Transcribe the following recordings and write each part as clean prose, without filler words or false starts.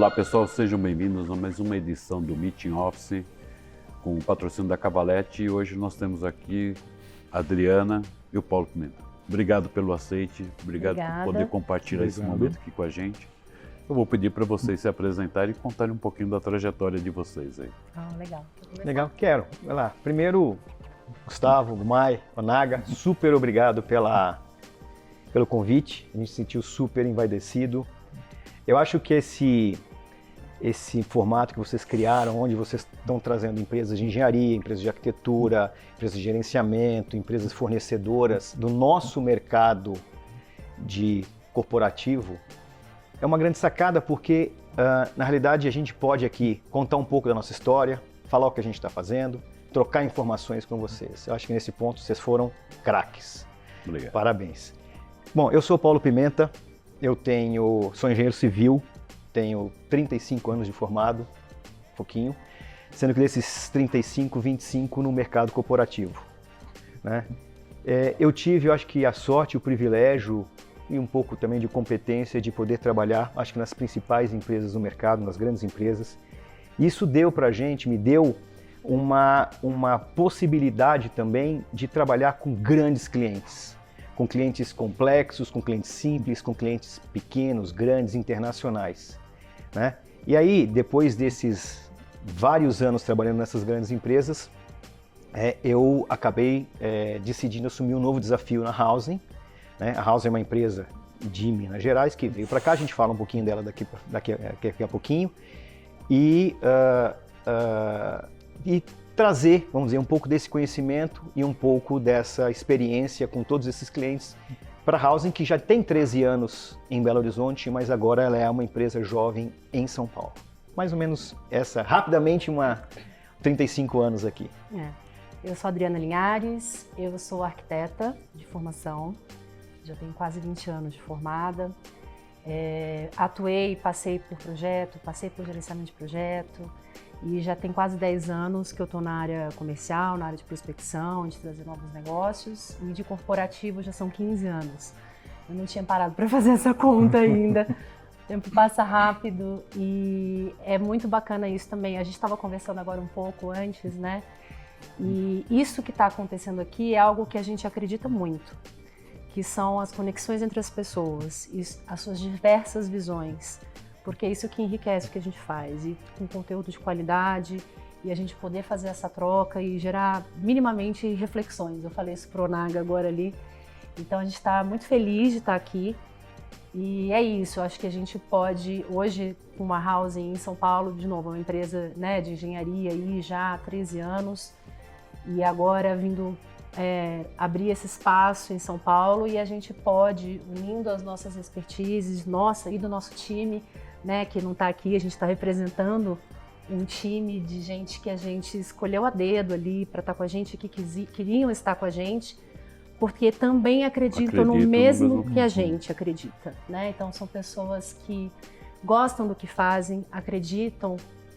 Olá pessoal, sejam bem-vindos a mais uma edição do Meeting Office com o patrocínio da Cavalete, e hoje nós temos aqui a Adriana e o Paulo Pimenta. Obrigado pelo aceite, obrigado por poder compartilhar esse momento aqui com a gente. Eu vou pedir para vocês se apresentarem e contarem um pouquinho da trajetória de vocês aí. Legal. Legal, quero. Vai lá. Primeiro, Gustavo, Mai, Onaga, super obrigado pelo convite. A gente se sentiu super envaidecido. Eu acho que esse formato que vocês criaram, onde vocês estão trazendo empresas de engenharia, empresas de arquitetura, empresas de gerenciamento, empresas fornecedoras do nosso mercado de corporativo, é uma grande sacada porque, na realidade, a gente pode aqui contar um pouco da nossa história, falar o que a gente está fazendo, trocar informações com vocês. Eu acho que nesse ponto vocês foram craques. Obrigado. Parabéns. Bom, eu sou Paulo Pimenta, sou engenheiro civil, tenho 35 anos de formado, pouquinho, sendo que desses 35, 25 no mercado corporativo, né? Eu tive, eu acho que a sorte, o privilégio e um pouco também de competência de poder trabalhar, acho que nas principais empresas do mercado, nas grandes empresas. Isso deu pra gente, me deu uma possibilidade também de trabalhar com grandes clientes. Com clientes complexos, com clientes simples, com clientes pequenos, grandes, internacionais, né? E aí, depois desses vários anos trabalhando nessas grandes empresas, eu acabei decidindo assumir um novo desafio na Housing, né? A Housing é uma empresa de Minas Gerais que veio para cá, a gente fala um pouquinho dela daqui a pouquinho, e trazer, vamos dizer, um pouco desse conhecimento e um pouco dessa experiência com todos esses clientes para a Housing, que já tem 13 anos em Belo Horizonte, mas agora ela é uma empresa jovem em São Paulo. Mais ou menos rapidamente, 35 anos aqui. Eu sou Adriana Linhares, eu sou arquiteta de formação, já tenho quase 20 anos de formada. Passei por projeto, passei por gerenciamento de projeto, e já tem quase 10 anos que eu estou na área comercial, na área de prospecção, de trazer novos negócios, e de corporativo já são 15 anos. Eu não tinha parado para fazer essa conta ainda. O tempo passa rápido e é muito bacana isso também. A gente estava conversando agora um pouco antes, né? E isso que está acontecendo aqui é algo que a gente acredita muito, que são as conexões entre as pessoas e as suas diversas visões. Porque é isso que enriquece o que a gente faz, e com conteúdo de qualidade, e a gente poder fazer essa troca e gerar minimamente reflexões. Eu falei isso pro Onaga agora ali. Então a gente está muito feliz de estar aqui, e é isso. Eu acho que a gente pode, hoje, com uma Housing em São Paulo, de novo, uma empresa, né, de engenharia aí já há 13 anos, e agora vindo abrir esse espaço em São Paulo, e a gente pode, unindo as nossas expertises, nossa e do nosso time, né, que não está aqui, a gente está representando um time de gente que a gente escolheu a dedo ali para estar com a gente, que queriam estar com a gente, porque também acreditam no mesmo que a gente acredita, né? Então são pessoas que gostam do que fazem, acreditam,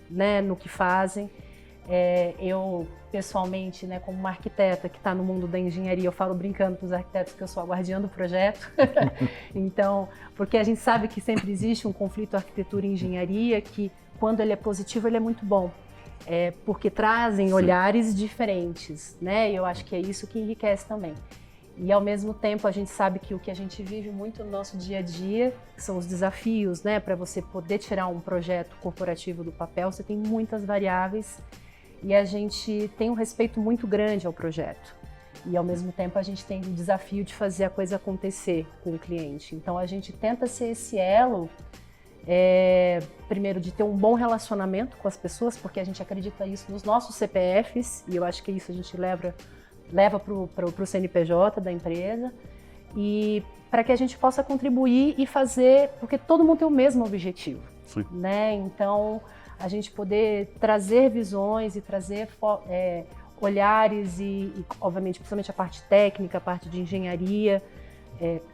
né, no que fazem. Eu, pessoalmente, né, como uma arquiteta que está no mundo da engenharia, eu falo brincando para os arquitetos que eu sou a guardiã do projeto. Então, porque a gente sabe que sempre existe um conflito arquitetura e engenharia, que quando ele é positivo, ele é muito bom. Porque trazem olhares diferentes, né? E eu acho que é isso que enriquece também. E, ao mesmo tempo, a gente sabe que o que a gente vive muito no nosso dia a dia são os desafios, né? Para você poder tirar um projeto corporativo do papel, você tem muitas variáveis. E a gente tem um respeito muito grande ao projeto. E, ao mesmo tempo, a gente tem o desafio de fazer a coisa acontecer com o cliente. Então, a gente tenta ser esse elo, primeiro, de ter um bom relacionamento com as pessoas, porque a gente acredita isso nos nossos CPFs, e eu acho que isso a gente leva para o CNPJ da empresa, e para que a gente possa contribuir e fazer, porque todo mundo tem o mesmo objetivo, né? Então, a gente poder trazer visões e trazer olhares e, obviamente, principalmente a parte técnica, a parte de engenharia,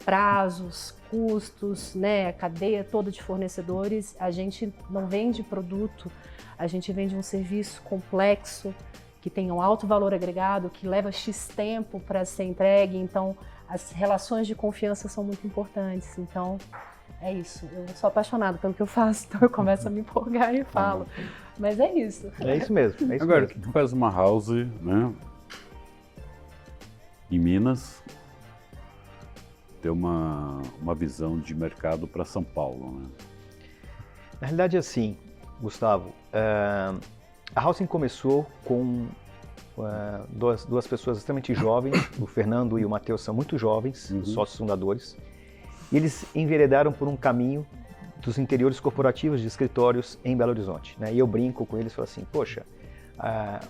prazos, custos, né, a cadeia toda de fornecedores. A gente não vende produto, a gente vende um serviço complexo, que tem um alto valor agregado, que leva X tempo para ser entregue. Então, as relações de confiança são muito importantes. Então, É isso, eu sou apaixonada pelo que eu faço, então eu começo a me empolgar e falo. Mas é isso. É isso mesmo. É isso Agora, mesmo. tu faz uma house, né? Em Minas, tem uma visão de mercado para São Paulo, né? Na realidade, assim, Gustavo, a Housing começou com duas pessoas extremamente jovens, o Fernando e o Matheus são muito jovens, os sócios fundadores, e eles enveredaram por um caminho dos interiores corporativos de escritórios em Belo Horizonte, né? E eu brinco com eles e falo assim, poxa,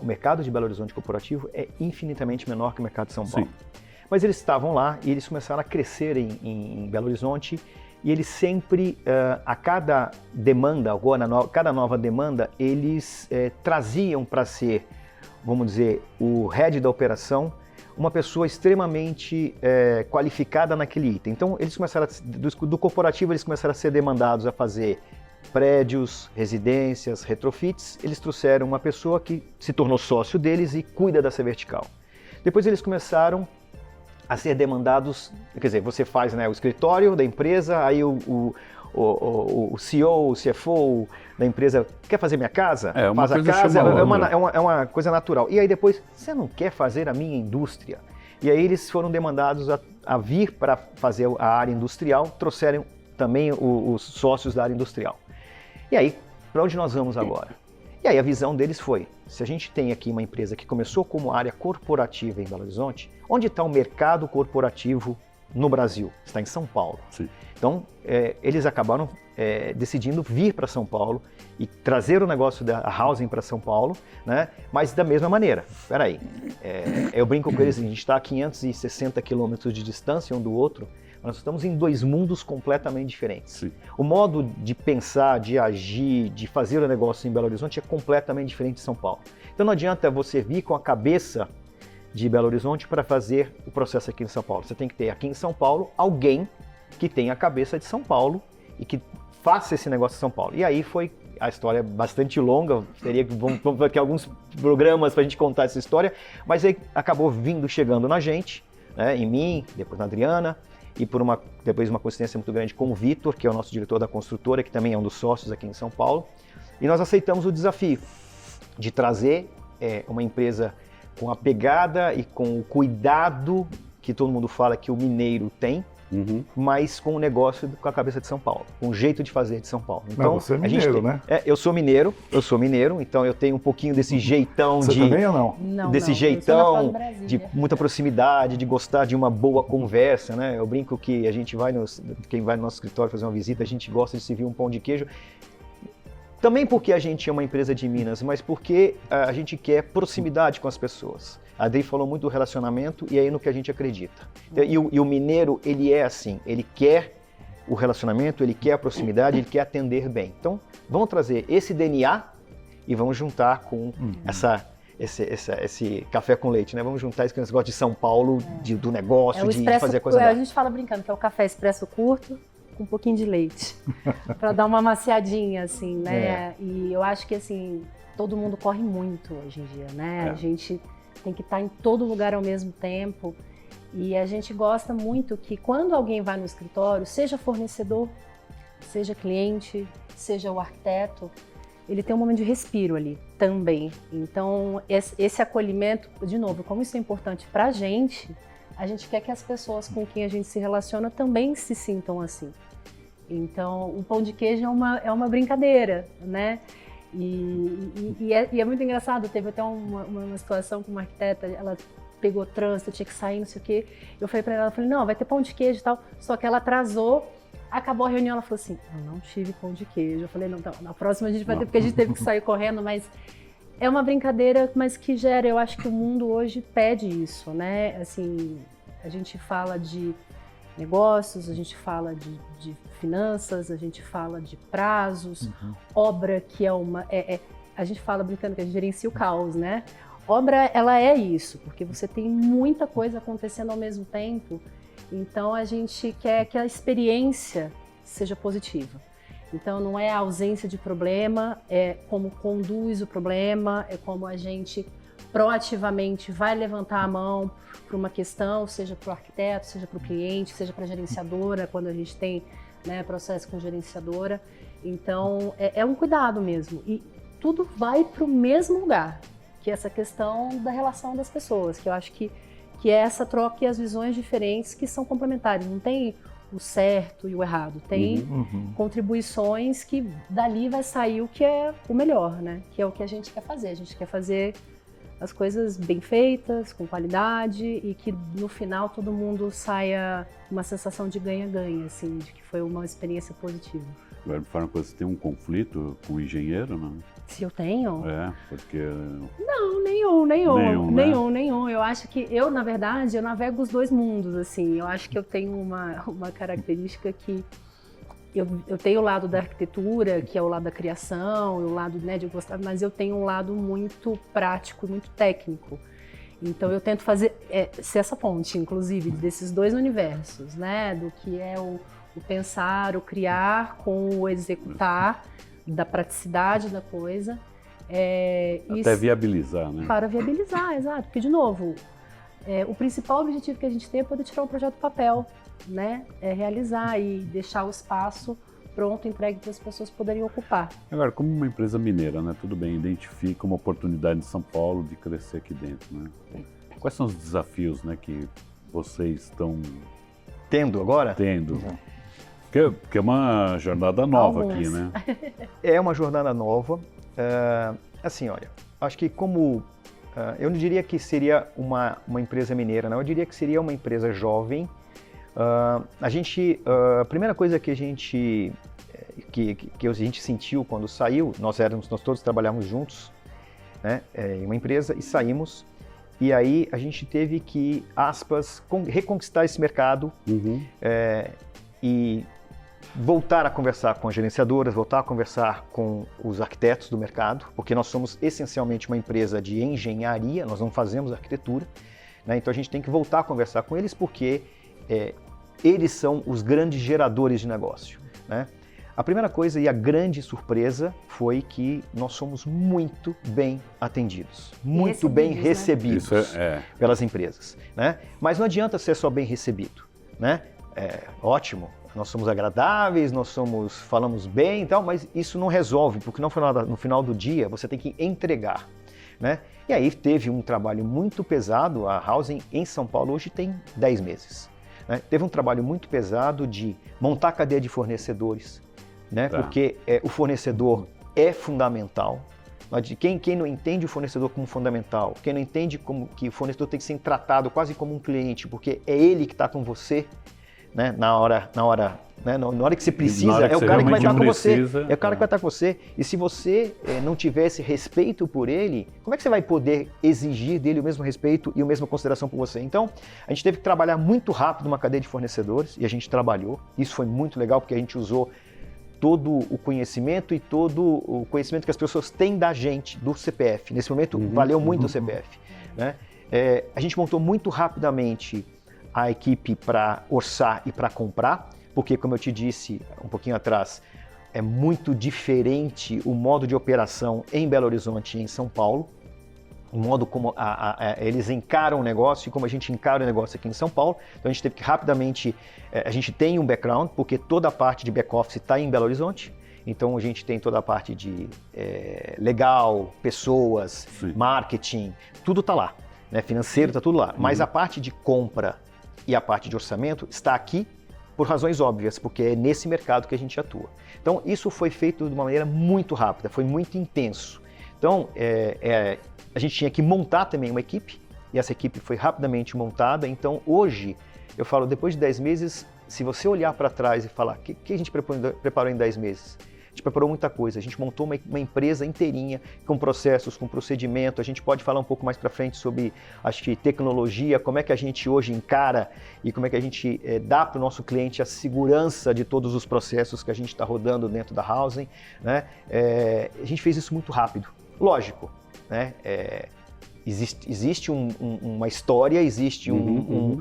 o mercado de Belo Horizonte corporativo é infinitamente menor que o mercado de São Paulo. Sim. Mas eles estavam lá e eles começaram a crescer em Belo Horizonte e eles sempre, a cada demanda, cada nova demanda, eles traziam para ser, vamos dizer, o head da operação, uma pessoa extremamente qualificada naquele item. Então, eles começaram do corporativo, eles começaram a ser demandados a fazer prédios, residências, retrofits. Eles trouxeram uma pessoa que se tornou sócio deles e cuida dessa vertical. Depois eles começaram a ser demandados, quer dizer, você faz, né, o escritório da empresa, aí o CEO, o CFO da empresa quer fazer minha casa? Uma faz coisa a casa, chama é uma coisa natural. E aí depois, você não quer fazer a minha indústria? E aí eles foram demandados a vir para fazer a área industrial, trouxeram também os sócios da área industrial. E aí, para onde nós vamos agora? E aí a visão deles foi, se a gente tem aqui uma empresa que começou como área corporativa em Belo Horizonte, onde está o mercado corporativo no Brasil? Está em São Paulo. Sim. Então, eles acabaram decidindo vir para São Paulo e trazer o negócio da Housing para São Paulo, né? Mas da mesma maneira. Espera aí, eu brinco com eles, a gente está a 560 quilômetros de distância um do outro, nós estamos em dois mundos completamente diferentes. Sim. O modo de pensar, de agir, de fazer o negócio em Belo Horizonte é completamente diferente de São Paulo. Então não adianta você vir com a cabeça de Belo Horizonte para fazer o processo aqui em São Paulo. Você tem que ter aqui em São Paulo alguém que tenha a cabeça de São Paulo e que faça esse negócio em São Paulo. E aí foi a história bastante longa, vamos ter alguns programas para a gente contar essa história, mas aí acabou chegando na gente, né, em mim, depois na Adriana, e depois uma coincidência muito grande com o Vitor, que é o nosso diretor da construtora, que também é um dos sócios aqui em São Paulo, e nós aceitamos o desafio de trazer uma empresa com a pegada e com o cuidado que todo mundo fala que o mineiro tem, mas com o negócio com a cabeça de São Paulo, com o jeito de fazer de São Paulo. Então, você é mineiro, né? Eu sou mineiro, então eu tenho um pouquinho desse jeitão Você também ou não? Não, desse não, jeitão de muita proximidade, de gostar de uma boa conversa, né? Eu brinco que a gente quem vai no nosso escritório fazer uma visita, a gente gosta de servir um pão de queijo. Também porque a gente é uma empresa de Minas, mas porque a gente quer proximidade com as pessoas. A Adri falou muito do relacionamento e é aí no que a gente acredita. E o mineiro, ele é assim, ele quer o relacionamento, ele quer a proximidade, ele quer atender bem. Então, vamos trazer esse DNA e vamos juntar com esse café com leite, né? Vamos juntar esse negócio de São Paulo, do negócio, de fazer a coisa A gente fala brincando que é o café expresso curto, com um pouquinho de leite, para dar uma maciadinha, assim, né? E eu acho que, assim, todo mundo corre muito hoje em dia, né? A gente tem que estar em todo lugar ao mesmo tempo e a gente gosta muito que quando alguém vai no escritório, seja fornecedor, seja cliente, seja o arquiteto, ele tem um momento de respiro ali também. Então, esse acolhimento, de novo, como isso é importante para a gente quer que as pessoas com quem a gente se relaciona também se sintam assim. Então, o pão de queijo é uma brincadeira, né? E é muito engraçado, teve até uma situação com uma arquiteta, ela pegou trânsito, tinha que sair, não sei o quê. Eu falei para ela, não, vai ter pão de queijo e tal, só que ela atrasou, acabou a reunião, ela falou assim, eu não tive pão de queijo. Eu falei, não, então, na próxima a gente vai ter, porque a gente teve que sair correndo, mas é uma brincadeira, mas que gera, eu acho que o mundo hoje pede isso, né? Assim, a gente fala de negócios, a gente fala de finanças, a gente fala de prazos, obra que é a gente fala brincando que a gente gerencia o caos, né? Obra, ela é isso, porque você tem muita coisa acontecendo ao mesmo tempo, então a gente quer que a experiência seja positiva. Então não é a ausência de problema, é como conduz o problema, é como a gente proativamente vai levantar a mão para uma questão, seja para o arquiteto, seja para o cliente, seja para a gerenciadora, quando a gente tem né, processo com gerenciadora. Então, é um cuidado mesmo. E tudo vai para o mesmo lugar, que é essa questão da relação das pessoas, que eu acho que é essa troca e as visões diferentes que são complementares. Não tem o certo e o errado, tem contribuições que dali vai sair o que é o melhor, né? Que é o que a gente quer fazer. A gente quer fazer as coisas bem feitas, com qualidade e que no final todo mundo saia uma sensação de ganha-ganha, assim, de que foi uma experiência positiva. Agora, me fala uma coisa, você tem um conflito com o engenheiro, não? Se eu tenho? É, porque... Não, nenhum. Eu acho que na verdade, eu navego os dois mundos, assim. Eu acho que eu tenho uma característica que eu tenho o lado da arquitetura, que é o lado da criação, o lado, né, de eu gostar, mas eu tenho um lado muito prático, muito técnico. Então eu tento ser essa ponte, inclusive, desses dois universos, né, do que é o pensar, o criar com o executar, da praticidade da coisa. Até viabilizar, né? Para viabilizar, exato. Porque, de novo, o principal objetivo que a gente tem é poder tirar o projeto do papel, né? Realizar e deixar o espaço pronto, entregue para as pessoas poderem ocupar. Agora, como uma empresa mineira, né? Tudo bem, identifica uma oportunidade em São Paulo de crescer aqui dentro, né? Quais são os desafios, né, que vocês estão tendo agora? Tendo. Porque é uma jornada nova aqui, né? É uma jornada nova. Assim, olha, acho que eu não diria que seria uma empresa mineira, não. Eu diria que seria uma empresa jovem. A primeira coisa que a gente sentiu quando saiu, nós todos trabalhávamos juntos, né, em uma empresa e saímos. E aí a gente teve que, aspas, reconquistar esse mercado e voltar a conversar com as gerenciadoras, voltar a conversar com os arquitetos do mercado, porque nós somos essencialmente uma empresa de engenharia, nós não fazemos arquitetura, né? Então a gente tem que voltar a conversar com eles porque eles são os grandes geradores de negócio, né? A primeira coisa e a grande surpresa foi que nós somos muito bem atendidos, muito bem recebidos, né? Pelas empresas, né? Mas não adianta ser só bem recebido, né? Ótimo, nós somos agradáveis, falamos bem e tal, mas isso não resolve, porque no final do dia você tem que entregar, né? E aí teve um trabalho muito pesado, a Housing em São Paulo hoje tem 10 meses, né? Teve um trabalho muito pesado de montar a cadeia de fornecedores, né? Porque o fornecedor é fundamental. Quem não entende o fornecedor como fundamental, quem não entende que o fornecedor tem que ser tratado quase como um cliente, porque é ele que está com você, né? Na hora que você precisa, é o cara que vai estar com você. É o cara que vai estar com você. E se você não tiver esse respeito por ele, como é que você vai poder exigir dele o mesmo respeito e a mesma consideração por você? Então, a gente teve que trabalhar muito rápido numa cadeia de fornecedores, e a gente trabalhou. Isso foi muito legal, porque a gente usou todo o conhecimento e todo o conhecimento que as pessoas têm da gente, do CPF. Nesse momento, valeu muito o CPF, né? A gente montou muito rapidamente a equipe para orçar e para comprar, porque, como eu te disse um pouquinho atrás, é muito diferente o modo de operação em Belo Horizonte e em São Paulo, o modo como eles encaram o negócio e como a gente encara o negócio aqui em São Paulo. Então a gente teve que rapidamente, a gente tem um background, porque toda a parte de back-office está em Belo Horizonte, então a gente tem toda a parte de legal, pessoas, marketing, tudo está lá, né? Financeiro está tudo lá, mas a parte de compra e a parte de orçamento está aqui por razões óbvias, porque é nesse mercado que a gente atua. Então isso foi feito de uma maneira muito rápida, foi muito intenso. Então a gente tinha que montar também uma equipe, e essa equipe foi rapidamente montada. Então hoje, eu falo, depois de 10 meses, se você olhar para trás e falar, o que a gente preparou em 10 meses? A gente preparou muita coisa, a gente montou uma empresa inteirinha, com processos, com procedimento. A gente pode falar um pouco mais para frente sobre, acho que, tecnologia, como é que a gente hoje encara e como é que a gente dá para o nosso cliente a segurança de todos os processos que a gente está rodando dentro da Housing, né? A gente fez isso muito rápido. Lógico, né? Existe uma história, existe um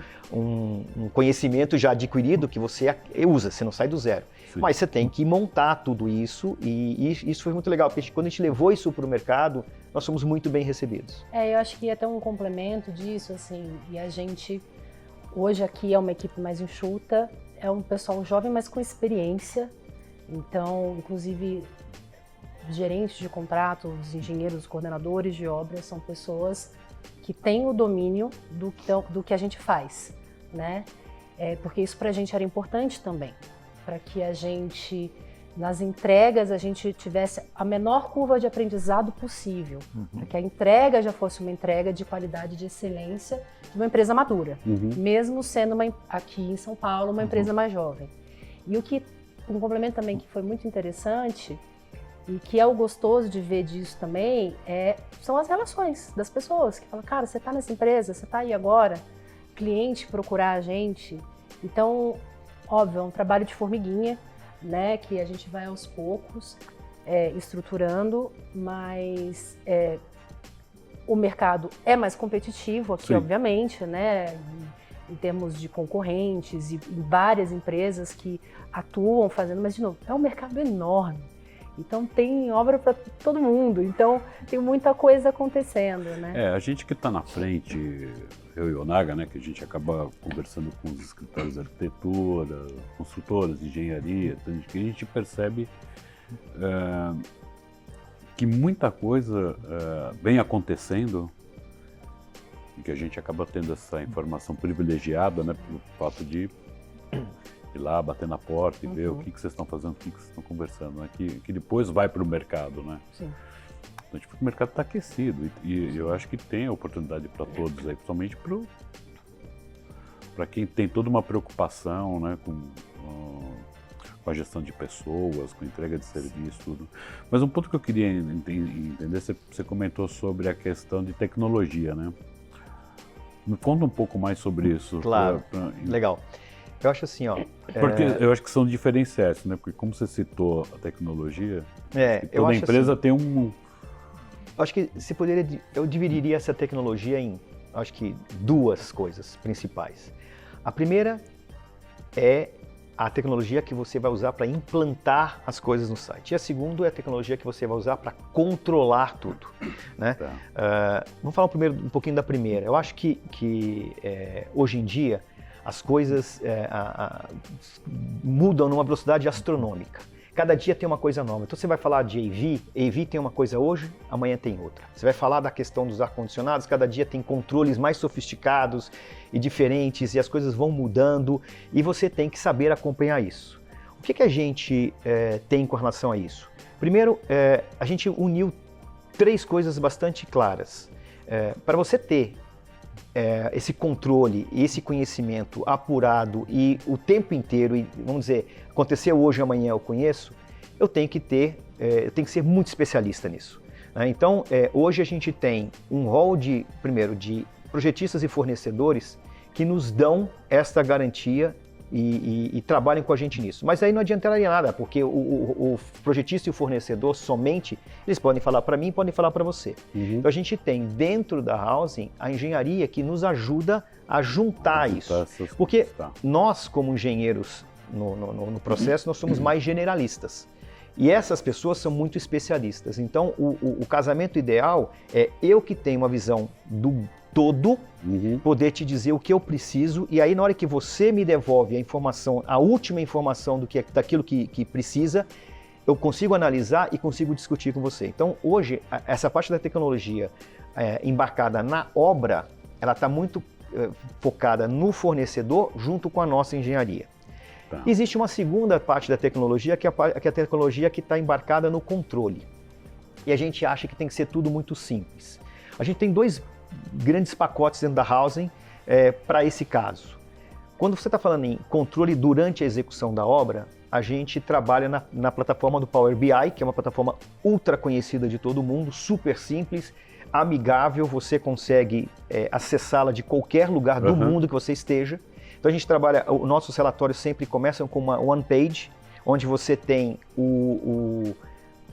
conhecimento já adquirido que você usa, você não sai do zero. Sim. Mas você tem que montar tudo isso, e isso foi muito legal, porque quando a gente levou isso para o mercado, nós fomos muito bem recebidos. Eu acho que até um complemento disso, assim, e a gente hoje aqui é uma equipe mais enxuta, é um pessoal jovem, mas com experiência. Então, inclusive, os gerentes de contrato, os engenheiros, os coordenadores de obras são pessoas que têm o domínio do que a gente faz, né? Porque isso para a gente era importante também, para que a gente, nas entregas, a gente tivesse a menor curva de aprendizado possível, para que a entrega já fosse uma entrega de qualidade, de excelência de uma empresa madura, mesmo sendo aqui em São Paulo uma empresa mais jovem. E um complemento também que foi muito interessante e que é o gostoso de ver disso também são as relações das pessoas que falam, cara, você está nessa empresa, você está aí agora, cliente procurar a gente. Então, óbvio, é um trabalho de formiguinha, né, que a gente vai aos poucos estruturando, mas o mercado é mais competitivo aqui, sim, obviamente, né, em termos de concorrentes e várias empresas que atuam fazendo, mas, de novo, é um mercado enorme. Então tem obra para todo mundo, então tem muita coisa acontecendo, né? A gente que está na frente, eu e o Naga, né, que a gente acaba conversando com os escritórios de arquitetura, construtoras, engenharia, que a gente percebe que muita coisa vem acontecendo e que a gente acaba tendo essa informação privilegiada, né, pelo fato de ir lá, bater na porta e ver o que vocês estão fazendo, o que vocês estão conversando, né? Que depois vai para o mercado, né? Sim. Então, tipo, o mercado está aquecido e eu acho que tem oportunidade para todos aí, principalmente para quem tem toda uma preocupação, né, com a gestão de pessoas, com entrega de serviço, tudo. Mas um ponto que eu queria entender, você comentou sobre a questão de tecnologia, né? Me conta um pouco mais sobre isso. Claro, legal. Eu acho assim, Porque eu acho que são diferenciais, né? Porque como você citou a tecnologia, toda empresa assim, tem um... Acho que eu dividiria essa tecnologia em, acho que, duas coisas principais. A primeira é a tecnologia que você vai usar para implantar as coisas no site. E a segunda é a tecnologia que você vai usar para controlar tudo, né? Tá. Vamos falar primeiro um pouquinho da primeira. Eu acho que hoje em dia as coisas mudam numa velocidade astronômica. Cada dia tem uma coisa nova. Então você vai falar de AV tem uma coisa hoje, amanhã tem outra. Você vai falar da questão dos ar-condicionados, cada dia tem controles mais sofisticados e diferentes e as coisas vão mudando e você tem que saber acompanhar isso. O que a gente tem com relação a isso? Primeiro, a gente uniu 3 coisas bastante claras. Para você ter esse controle e esse conhecimento apurado e o tempo inteiro, e vamos dizer, aconteceu hoje, amanhã eu conheço, eu tenho que ser muito especialista nisso, né? Então, hoje a gente tem um rol de projetistas e fornecedores que nos dão esta garantia e trabalhem com a gente nisso. Mas aí não adiantaria nada, porque o projetista e o fornecedor somente, eles podem falar para mim, podem falar para você. Então a gente tem dentro da Housing a engenharia que nos ajuda a juntar isso. Porque nós, como engenheiros no processo, nós somos mais generalistas. E essas pessoas são muito especialistas. Então o casamento ideal é eu que tenho uma visão do todo, poder te dizer o que eu preciso, e aí na hora que você me devolve a informação, a última informação daquilo que precisa, eu consigo analisar e consigo discutir com você. Então hoje, essa parte da tecnologia embarcada na obra, ela está muito focada no fornecedor junto com a nossa engenharia. Tá. Existe uma segunda parte da tecnologia, que é a tecnologia que está embarcada no controle. E a gente acha que tem que ser tudo muito simples. A gente tem 2 grandes pacotes dentro da Housing para esse caso. Quando você está falando em controle durante a execução da obra, a gente trabalha na plataforma do Power BI, que é uma plataforma ultra conhecida de todo mundo, super simples, amigável, você consegue acessá-la de qualquer lugar do mundo que você esteja. Então a gente trabalha, os nossos relatórios sempre começam com uma one page, onde você tem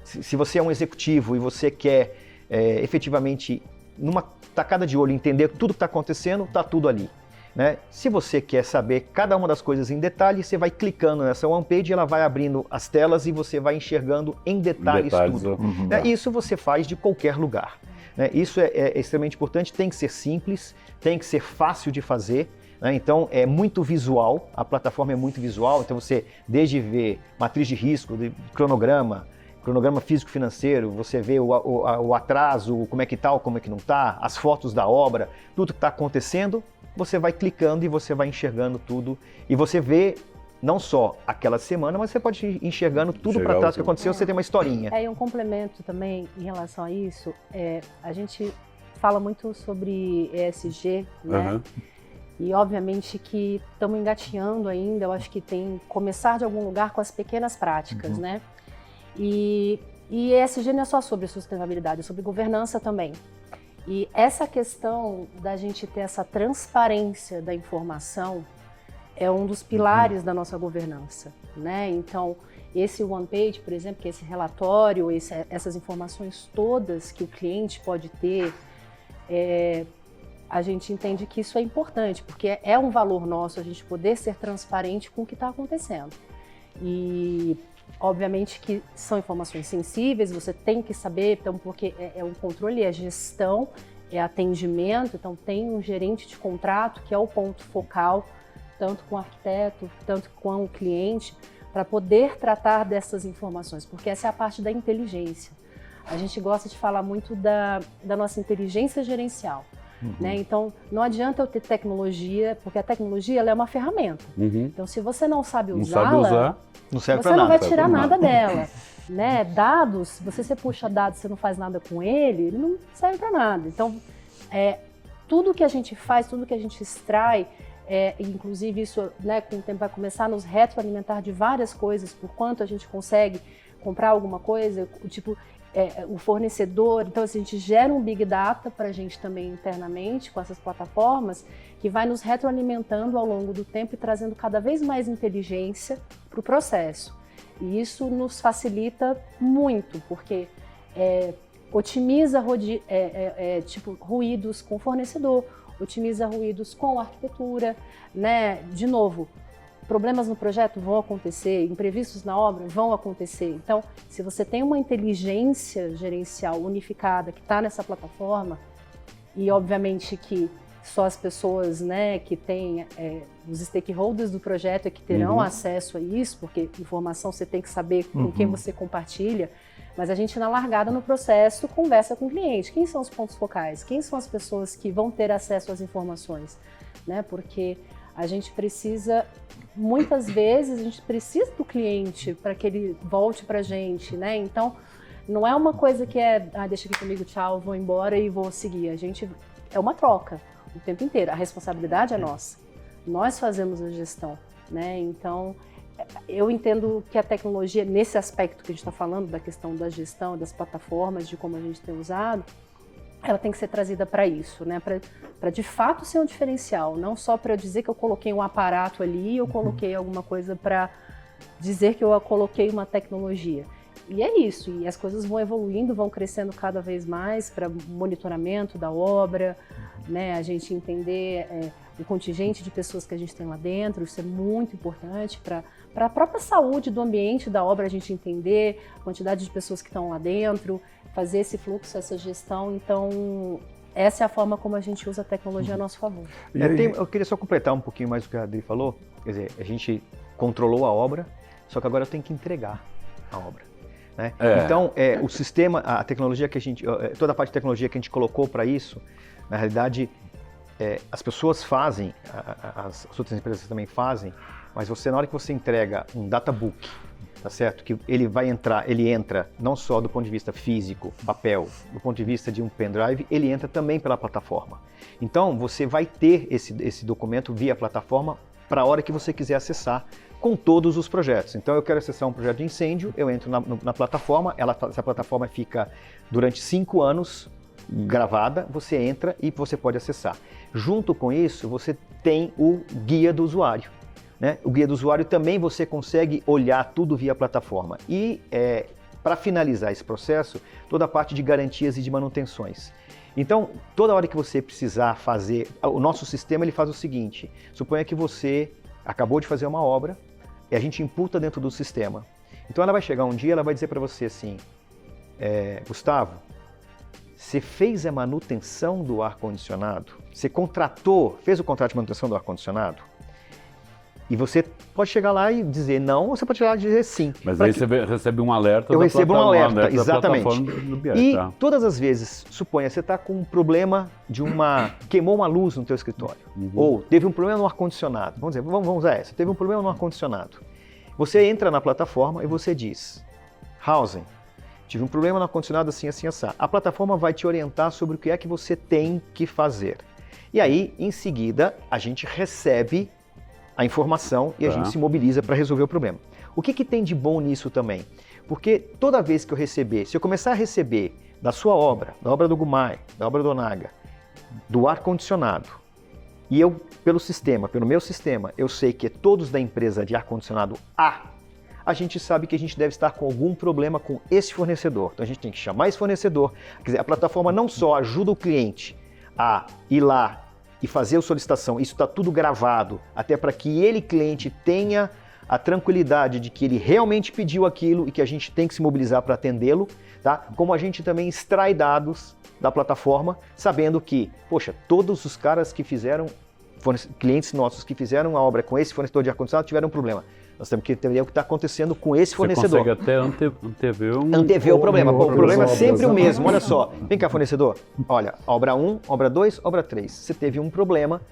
se você é um executivo e você quer efetivamente, numa tacada de olho, entender tudo que está acontecendo, está tudo ali, né? Se você quer saber cada uma das coisas em detalhe, você vai clicando nessa one page, ela vai abrindo as telas e você vai enxergando em detalhes tudo. Isso você faz de qualquer lugar, né? Isso é extremamente importante, tem que ser simples, tem que ser fácil de fazer, né? Então é muito visual, a plataforma é muito visual, então você desde ver matriz de risco, de cronograma físico-financeiro, você vê o atraso, como é que tá, como é que não tá, as fotos da obra, tudo que está acontecendo, você vai clicando e você vai enxergando tudo e você vê não só aquela semana, mas você pode ir enxergando tudo para trás que aconteceu, você tem uma historinha. E um complemento também em relação a isso, a gente fala muito sobre ESG, né? Uhum. E obviamente que estamos engatinhando ainda, eu acho que tem que começar de algum lugar com as pequenas práticas, né? E ESG não é só sobre sustentabilidade, é sobre governança também. E essa questão da gente ter essa transparência da informação é um dos pilares da nossa governança, né? Então, esse one page, por exemplo, que é esse relatório, essas informações todas que o cliente pode ter, a gente entende que isso é importante, porque é um valor nosso a gente poder ser transparente com o que está acontecendo. E, obviamente, que são informações sensíveis, você tem que saber, então, porque é um controle, é gestão, é atendimento, então tem um gerente de contrato que é o ponto focal, tanto com o arquiteto, tanto com o cliente, para poder tratar dessas informações, porque essa é a parte da inteligência. A gente gosta de falar muito da nossa inteligência gerencial, né? Então, não adianta eu ter tecnologia, porque a tecnologia ela é uma ferramenta. Então, se você não sabe usá-la, não serve você para não nada. vai tirar nada dela. Né? Dados, se você puxa dados e você não faz nada com ele não serve para nada. Então, tudo que a gente faz, tudo que a gente extrai, inclusive isso, né, com o tempo vai começar a nos retroalimentar de várias coisas, por quanto a gente consegue comprar alguma coisa, tipo, o fornecedor. Então, assim, a gente gera um Big Data para a gente também internamente com essas plataformas, que vai nos retroalimentando ao longo do tempo e trazendo cada vez mais inteligência para o processo. E isso nos facilita muito, porque otimiza ruídos com o fornecedor, otimiza ruídos com a arquitetura, né? De novo, problemas no projeto vão acontecer, imprevistos na obra vão acontecer. Então, se você tem uma inteligência gerencial unificada que está nessa plataforma, e obviamente que só as pessoas, né, que têm os stakeholders do projeto é que terão acesso a isso, porque informação você tem que saber com quem você compartilha, mas a gente na largada no processo conversa com o cliente. Quem são os pontos focais? Quem são as pessoas que vão ter acesso às informações? Né? Porque a gente precisa, muitas vezes, a gente precisa do cliente para que ele volte para a gente, né? Então, não é uma coisa que deixa aqui comigo, tchau, vou embora e vou seguir. É uma troca o tempo inteiro. A responsabilidade é nossa. Nós fazemos a gestão, né? Então, eu entendo que a tecnologia, nesse aspecto que a gente está falando, da questão da gestão, das plataformas, de como a gente tem usado, ela tem que ser trazida para isso, né? Para de fato ser um diferencial, não só para eu dizer que eu coloquei um aparato ali, eu coloquei alguma coisa para dizer que eu coloquei uma tecnologia. E é isso, e as coisas vão evoluindo, vão crescendo cada vez mais para monitoramento da obra, né? A gente entender o contingente de pessoas que a gente tem lá dentro, isso é muito importante para a própria saúde do ambiente da obra, a gente entender a quantidade de pessoas que estão lá dentro, fazer esse fluxo, essa gestão. Então, essa é a forma como a gente usa a tecnologia a nosso favor. Eu queria só completar um pouquinho mais o que a Adri falou. Quer dizer, a gente controlou a obra, só que agora eu tenho que entregar a obra. Né? Então, o sistema, a tecnologia que a gente, toda a parte de tecnologia que a gente colocou para isso, na realidade, as pessoas fazem, as outras empresas também fazem, mas na hora que você entrega um databook, tá certo? Que ele entra não só do ponto de vista físico, papel, do ponto de vista de um pendrive, ele entra também pela plataforma. Então, você vai ter esse documento via plataforma para a hora que você quiser acessar com todos os projetos. Então, eu quero acessar um projeto de incêndio, eu entro na plataforma, essa plataforma fica durante 5 anos gravada, você entra e você pode acessar. Junto com isso, você tem o guia do usuário. Né? O guia do usuário também você consegue olhar tudo via plataforma. E para finalizar esse processo, toda a parte de garantias e de manutenções. Então, toda hora que você precisar fazer, o nosso sistema ele faz o seguinte: suponha que você acabou de fazer uma obra e a gente imputa dentro do sistema. Então ela vai chegar um dia, ela vai dizer para você assim, Gustavo, você fez a manutenção do ar-condicionado? Você fez o contrato de manutenção do ar-condicionado? E você pode chegar lá e dizer não, ou você pode chegar lá e dizer sim. Mas aí você recebe um alerta. Eu recebo um alerta, exatamente. Do BI, E tá? todas as vezes, suponha, você está com um problema queimou uma luz no teu escritório, ou teve um problema no ar-condicionado. Vamos usar essa. Teve um problema no ar-condicionado. Você entra na plataforma e você diz, Housing, tive um problema no ar-condicionado assim, assim, assim. A plataforma vai te orientar sobre o que é que você tem que fazer. E aí, em seguida, a gente recebe a informação e a gente se mobiliza para resolver o problema. O que tem de bom nisso também? Porque toda vez que se eu começar a receber da sua obra, da obra do Gumai, da obra do Onaga, do ar-condicionado, e eu, pelo meu sistema, eu sei que é todos da empresa de ar-condicionado a gente sabe que a gente deve estar com algum problema com esse fornecedor. Então a gente tem que chamar esse fornecedor. Quer dizer, a plataforma não só ajuda o cliente a ir lá e fazer a solicitação, isso está tudo gravado, até para que ele, cliente, tenha a tranquilidade de que ele realmente pediu aquilo e que a gente tem que se mobilizar para atendê-lo, tá? Como a gente também extrai dados da plataforma, sabendo que, poxa, todos os caras que fizeram, clientes nossos que fizeram a obra com esse fornecedor de ar-condicionado tiveram um problema. Nós temos que entender o que está acontecendo com esse fornecedor. Você consegue até antever o problema. O problema é sempre o mesmo. Olha só, né? vem cá, fornecedor. Olha, obra 1, obra 2, obra 3. Você teve um problema,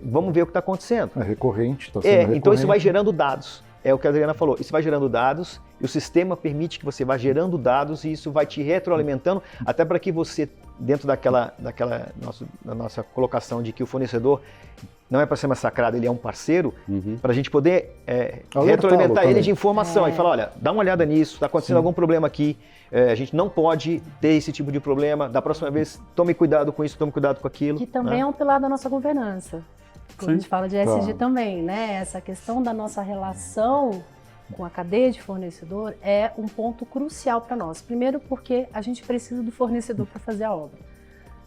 vamos ver o que está acontecendo. É recorrente, está sendo recorrente. Então isso vai gerando dados. É o que a Adriana falou. Isso vai gerando dados e o sistema permite que você vá gerando dados e isso vai te retroalimentando até para que você, dentro da nossa colocação de que o fornecedor não é para ser massacrado, ele é um parceiro, para a gente poder retroalimentar ele de informação e falar, olha, dá uma olhada nisso, está acontecendo algum problema aqui, a gente não pode ter esse tipo de problema, da próxima vez tome cuidado com isso, tome cuidado com aquilo. Que também é um pilar da nossa governança. Quando a gente fala de ESG também, né? Essa questão da nossa relação com a cadeia de fornecedor é um ponto crucial para nós. Primeiro, porque a gente precisa do fornecedor para fazer a obra,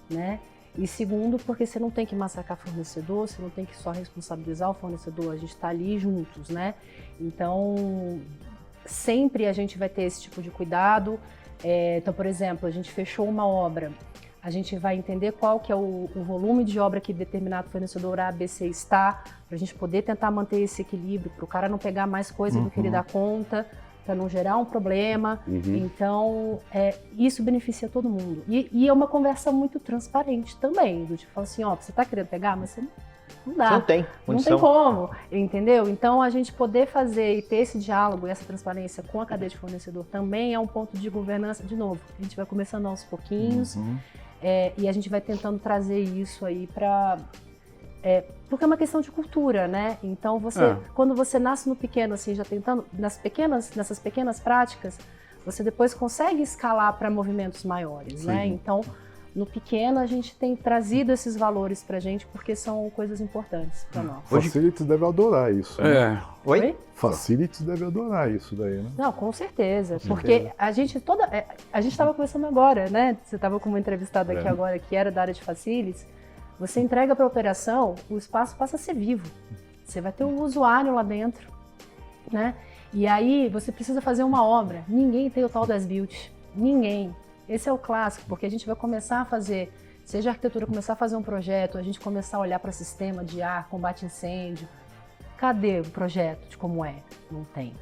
né? E segundo, porque você não tem que massacrar fornecedor, você não tem que só responsabilizar o fornecedor, a gente está ali juntos, né? Então, sempre a gente vai ter esse tipo de cuidado. Então, por exemplo, a gente fechou uma obra, a gente vai entender qual que é o volume de obra que determinado fornecedor A, B, C está, para a gente poder tentar manter esse equilíbrio, para o cara não pegar mais coisa do que ele dá conta, para não gerar um problema. Então, isso beneficia todo mundo. E é uma conversa muito transparente também, do tipo, fala assim, ó, você está querendo pegar, mas você não dá. Não tem condição. Não tem como, entendeu? Então, a gente poder fazer e ter esse diálogo e essa transparência com a cadeia de fornecedor também é um ponto de governança, de novo. A gente vai começando aos pouquinhos e a gente vai tentando trazer isso aí para... porque é uma questão de cultura, né? Então, quando você nasce no pequeno, assim, já tentando, nessas pequenas práticas, você depois consegue escalar para movimentos maiores, né? Então, no pequeno, a gente tem trazido esses valores para a gente, porque são coisas importantes para nós. Facilities deve adorar isso. Né? Oi? Facilities deve adorar isso daí, né? Não, com certeza. Porque a gente estava conversando agora, né? Você estava com uma entrevistada aqui agora, que era da área de Facilities. Você entrega para a operação, o espaço passa a ser vivo. Você vai ter um usuário lá dentro, né? E aí você precisa fazer uma obra. Ninguém tem o tal das build. Ninguém. Esse é o clássico, porque a gente vai começar a fazer, seja a arquitetura começar a fazer um projeto, a gente começar a olhar para sistema de ar, combate incêndio. Cadê o projeto de como é? Não tem.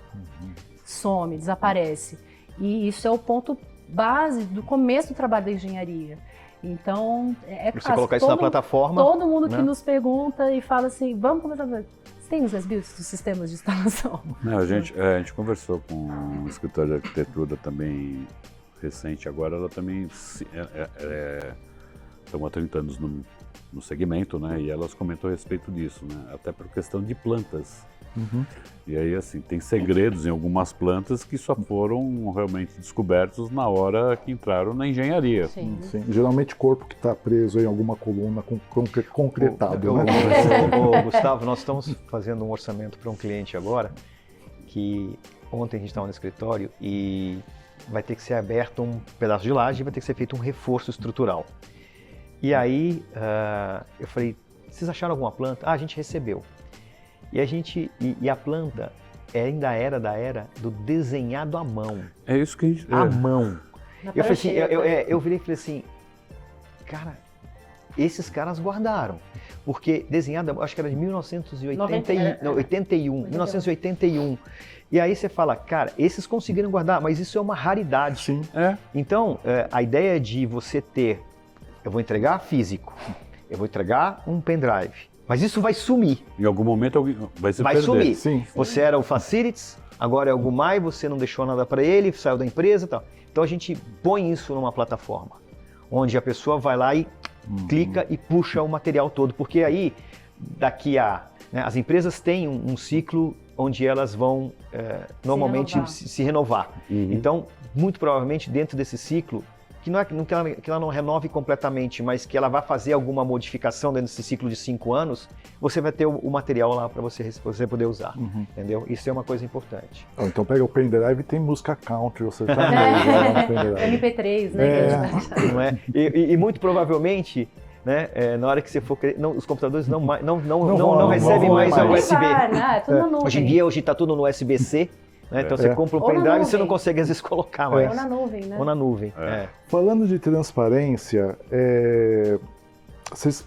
Some, desaparece. E isso é o ponto base do começo do trabalho da engenharia. Então, você colocar isso na plataforma. Todo mundo que nos pergunta e fala assim, vamos começar a ver. Você tem os as-builds dos sistemas de instalação? Não, a gente conversou com um escritório de arquitetura também recente agora, ela também estão há 30 anos no segmento, né? E elas comentou a respeito disso, né? Até por questão de plantas. E aí, assim, tem segredos em algumas plantas que só foram realmente descobertos na hora que entraram na engenharia. Sim. Geralmente corpo que está preso em alguma coluna concretado. Né? Gustavo, nós estamos fazendo um orçamento para um cliente agora, que ontem a gente estava no escritório e vai ter que ser aberto um pedaço de laje e vai ter que ser feito um reforço estrutural. E aí eu falei, vocês acharam alguma planta? A gente recebeu. E a planta ainda era da era do desenhado à mão. É isso que a gente... À mão. Eu falei assim, eu virei e falei assim, cara, esses caras guardaram. Porque desenhado, acho que era de 1981. E aí você fala, cara, esses conseguiram guardar, mas isso é uma raridade. Sim. Então, a ideia de você ter, eu vou entregar físico, eu vou entregar um pendrive, mas isso vai sumir. Em algum momento alguém vai se Vai perder. sumir. Sim. Você era o Facilities, agora é o Gumai, você não deixou nada para ele, saiu da empresa e tal. Então a gente põe isso numa plataforma, onde a pessoa vai lá e clica e puxa o material todo, porque aí, as empresas têm um ciclo onde elas vão normalmente se renovar. Então, muito provavelmente dentro desse ciclo, que não é que ela não renove completamente, mas que ela vai fazer alguma modificação dentro desse ciclo de 5 anos, você vai ter o material lá para você poder usar, entendeu? Isso é uma coisa importante. Então pega o pendrive e tem música country, você tá no pendrive. MP3, né? Não é? E muito provavelmente, né, na hora que você for... os computadores não recebem mais o USB. Hoje está tudo no USB-C. Né? Então você compra um pendrive e você não consegue às vezes colocar mais. Ou na nuvem, né? Ou na nuvem. Falando de transparência, vocês,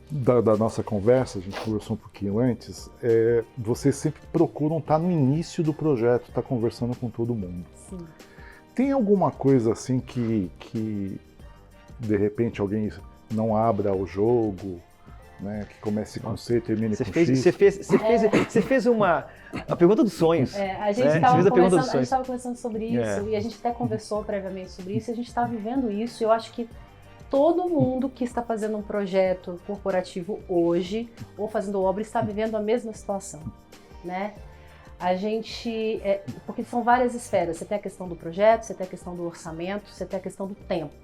da nossa conversa, a gente conversou um pouquinho antes, vocês sempre procuram estar no início do projeto, estar conversando com todo mundo. Sim. Tem alguma coisa assim que de repente alguém não abra o jogo, né, que comece com C e termine com X? Você fez a pergunta dos sonhos. A gente estava conversando sobre isso e a gente até conversou previamente sobre isso e a gente está vivendo isso. Eu acho que todo mundo que está fazendo um projeto corporativo hoje ou fazendo obra está vivendo a mesma situação, né? A gente, porque são várias esferas. Você tem a questão do projeto, você tem a questão do orçamento, você tem a questão do tempo,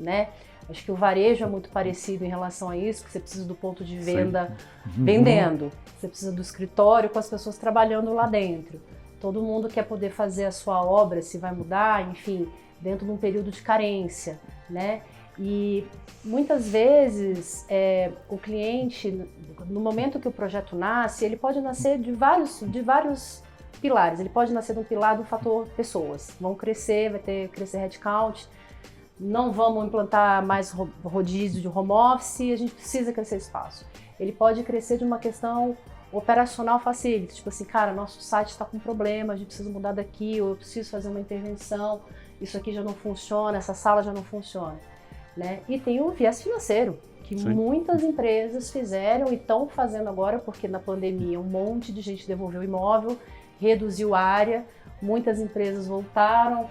né? Acho que o varejo é muito parecido em relação a isso, que você precisa do ponto de venda vendendo, você precisa do escritório com as pessoas trabalhando lá dentro. Todo mundo quer poder fazer a sua obra, se vai mudar, enfim, dentro de um período de carência, né? E muitas vezes o cliente, no momento que o projeto nasce, ele pode nascer de vários pilares. Ele pode nascer de um pilar do fator pessoas, vão crescer, crescer headcount. Não vamos implantar mais rodízio de home office, a gente precisa crescer espaço. Ele pode crescer de uma questão operacional facilita, tipo assim, cara, nosso site está com problema, a gente precisa mudar daqui, ou eu preciso fazer uma intervenção, isso aqui já não funciona, essa sala já não funciona, né? E tem o viés financeiro, que muitas empresas fizeram e estão fazendo agora, porque na pandemia um monte de gente devolveu o imóvel, reduziu a área, muitas empresas voltaram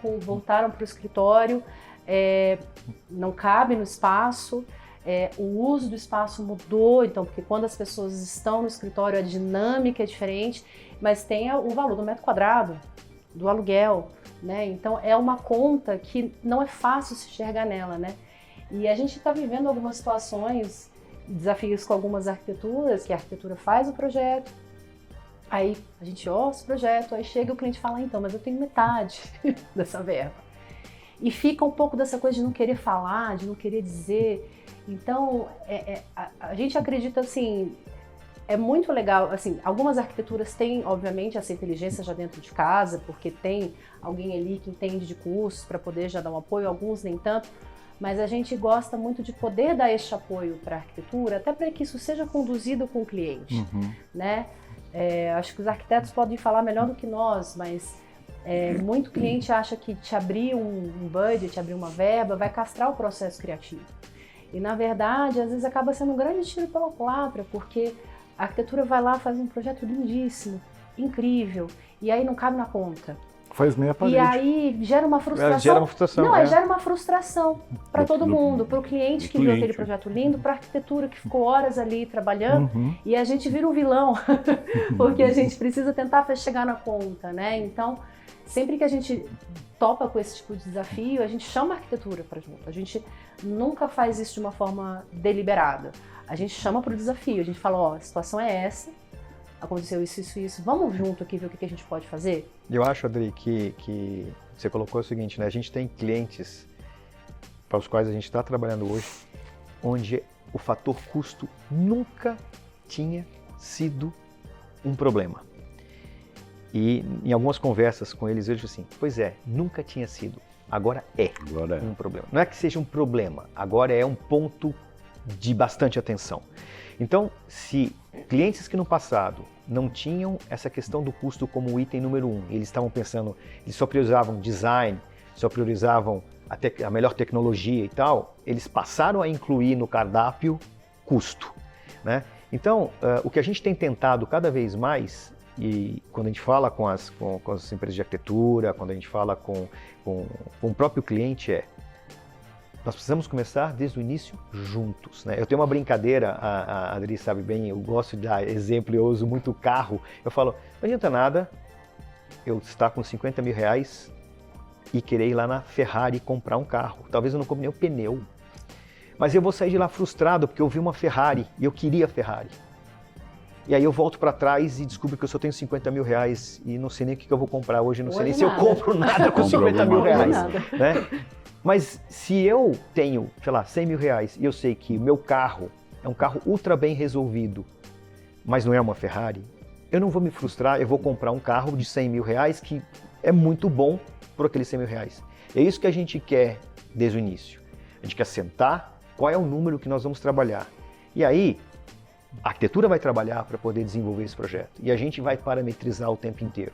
para o escritório, não cabe no espaço, o uso do espaço mudou, então, porque quando as pessoas estão no escritório a dinâmica é diferente, mas tem o valor do metro quadrado, do aluguel, né? Então é uma conta que não é fácil se enxergar nela, né? E a gente está vivendo algumas situações, desafios com algumas arquiteturas, que a arquitetura faz o projeto, aí a gente orça o projeto, aí chega o cliente e fala, então, mas eu tenho metade dessa verba. E fica um pouco dessa coisa de não querer falar, de não querer dizer. Então, a gente acredita assim, é muito legal, assim, algumas arquiteturas têm, obviamente, essa inteligência já dentro de casa, porque tem alguém ali que entende de cursos para poder já dar um apoio, alguns nem tanto, mas a gente gosta muito de poder dar este apoio para a arquitetura, até para que isso seja conduzido com o cliente, né? Acho que os arquitetos podem falar melhor do que nós, mas muito cliente acha que te abrir um budget, abrir uma verba, vai castrar o processo criativo. E na verdade, às vezes acaba sendo um grande tiro pela culatra, porque a arquitetura vai lá, faz um projeto lindíssimo, incrível, e aí não cabe na conta. Faz meia parede. E aí gera uma frustração. Gera uma frustração para todo mundo, para o cliente que viu aquele projeto lindo, para a arquitetura que ficou horas ali trabalhando, e a gente vira um vilão, porque a gente precisa tentar chegar na conta, né? Então, sempre que a gente topa com esse tipo de desafio, a gente chama a arquitetura para junto. A gente nunca faz isso de uma forma deliberada. A gente chama para o desafio, a gente fala, ó, a situação é essa, aconteceu isso, vamos junto aqui ver o que a gente pode fazer? Eu acho, Adri, que você colocou o seguinte, né? A gente tem clientes para os quais a gente está trabalhando hoje, onde o fator custo nunca tinha sido um problema. E em algumas conversas com eles, eu disse assim, pois é, nunca tinha sido. Agora é Agora é. um problema. Não é que seja um problema, agora é um ponto de bastante atenção. Então, se clientes que no passado não tinham essa questão do custo como item número 1, eles estavam pensando, eles só priorizavam design, só priorizavam a melhor tecnologia e tal, eles passaram a incluir no cardápio custo, né? Então, o que a gente tem tentado cada vez mais, e quando a gente fala com as empresas de arquitetura, quando a gente fala com o próprio cliente, nós precisamos começar desde o início juntos, né? Eu tenho uma brincadeira, a Adri sabe bem, eu gosto de dar exemplo, eu uso muito carro. Eu falo, não adianta nada eu estar com 50 mil reais e querer ir lá na Ferrari comprar um carro. Talvez eu não compre nem o pneu, mas eu vou sair de lá frustrado porque eu vi uma Ferrari e eu queria a Ferrari. E aí eu volto para trás e descubro que eu só tenho 50 mil reais e não sei nem o que eu vou comprar hoje, não sei nem se eu compro nada com 50 mil reais, né? Mas se eu tenho, sei lá, 100 mil reais e eu sei que o meu carro é um carro ultra bem resolvido, mas não é uma Ferrari, eu não vou me frustrar, eu vou comprar um carro de 100 mil reais que é muito bom por aqueles 100 mil reais. É isso que a gente quer desde o início. A gente quer sentar, qual é o número que nós vamos trabalhar. E aí, a arquitetura vai trabalhar para poder desenvolver esse projeto. E a gente vai parametrizar o tempo inteiro.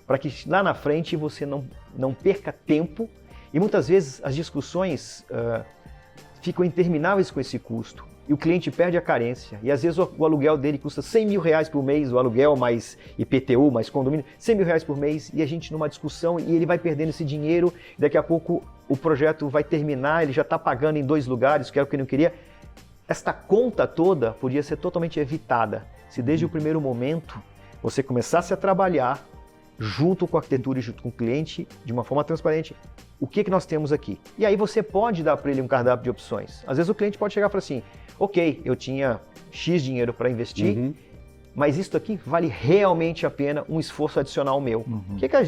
Para que lá na frente você não perca tempo. E muitas vezes as discussões ficam intermináveis com esse custo. E o cliente perde a carência. E às vezes o aluguel dele custa 100 mil reais por mês, o aluguel mais IPTU, mais condomínio, 100 mil reais por mês. E a gente numa discussão e ele vai perdendo esse dinheiro. Daqui a pouco o projeto vai terminar, ele já está pagando em 2 lugares, que era o que ele não queria. Esta conta toda podia ser totalmente evitada se desde o primeiro momento você começasse a trabalhar junto com a arquitetura e junto com o cliente de uma forma transparente. O que nós temos aqui? E aí você pode dar para ele um cardápio de opções. Às vezes o cliente pode chegar e falar assim, ok, eu tinha X dinheiro para investir, mas isso aqui vale realmente a pena um esforço adicional meu.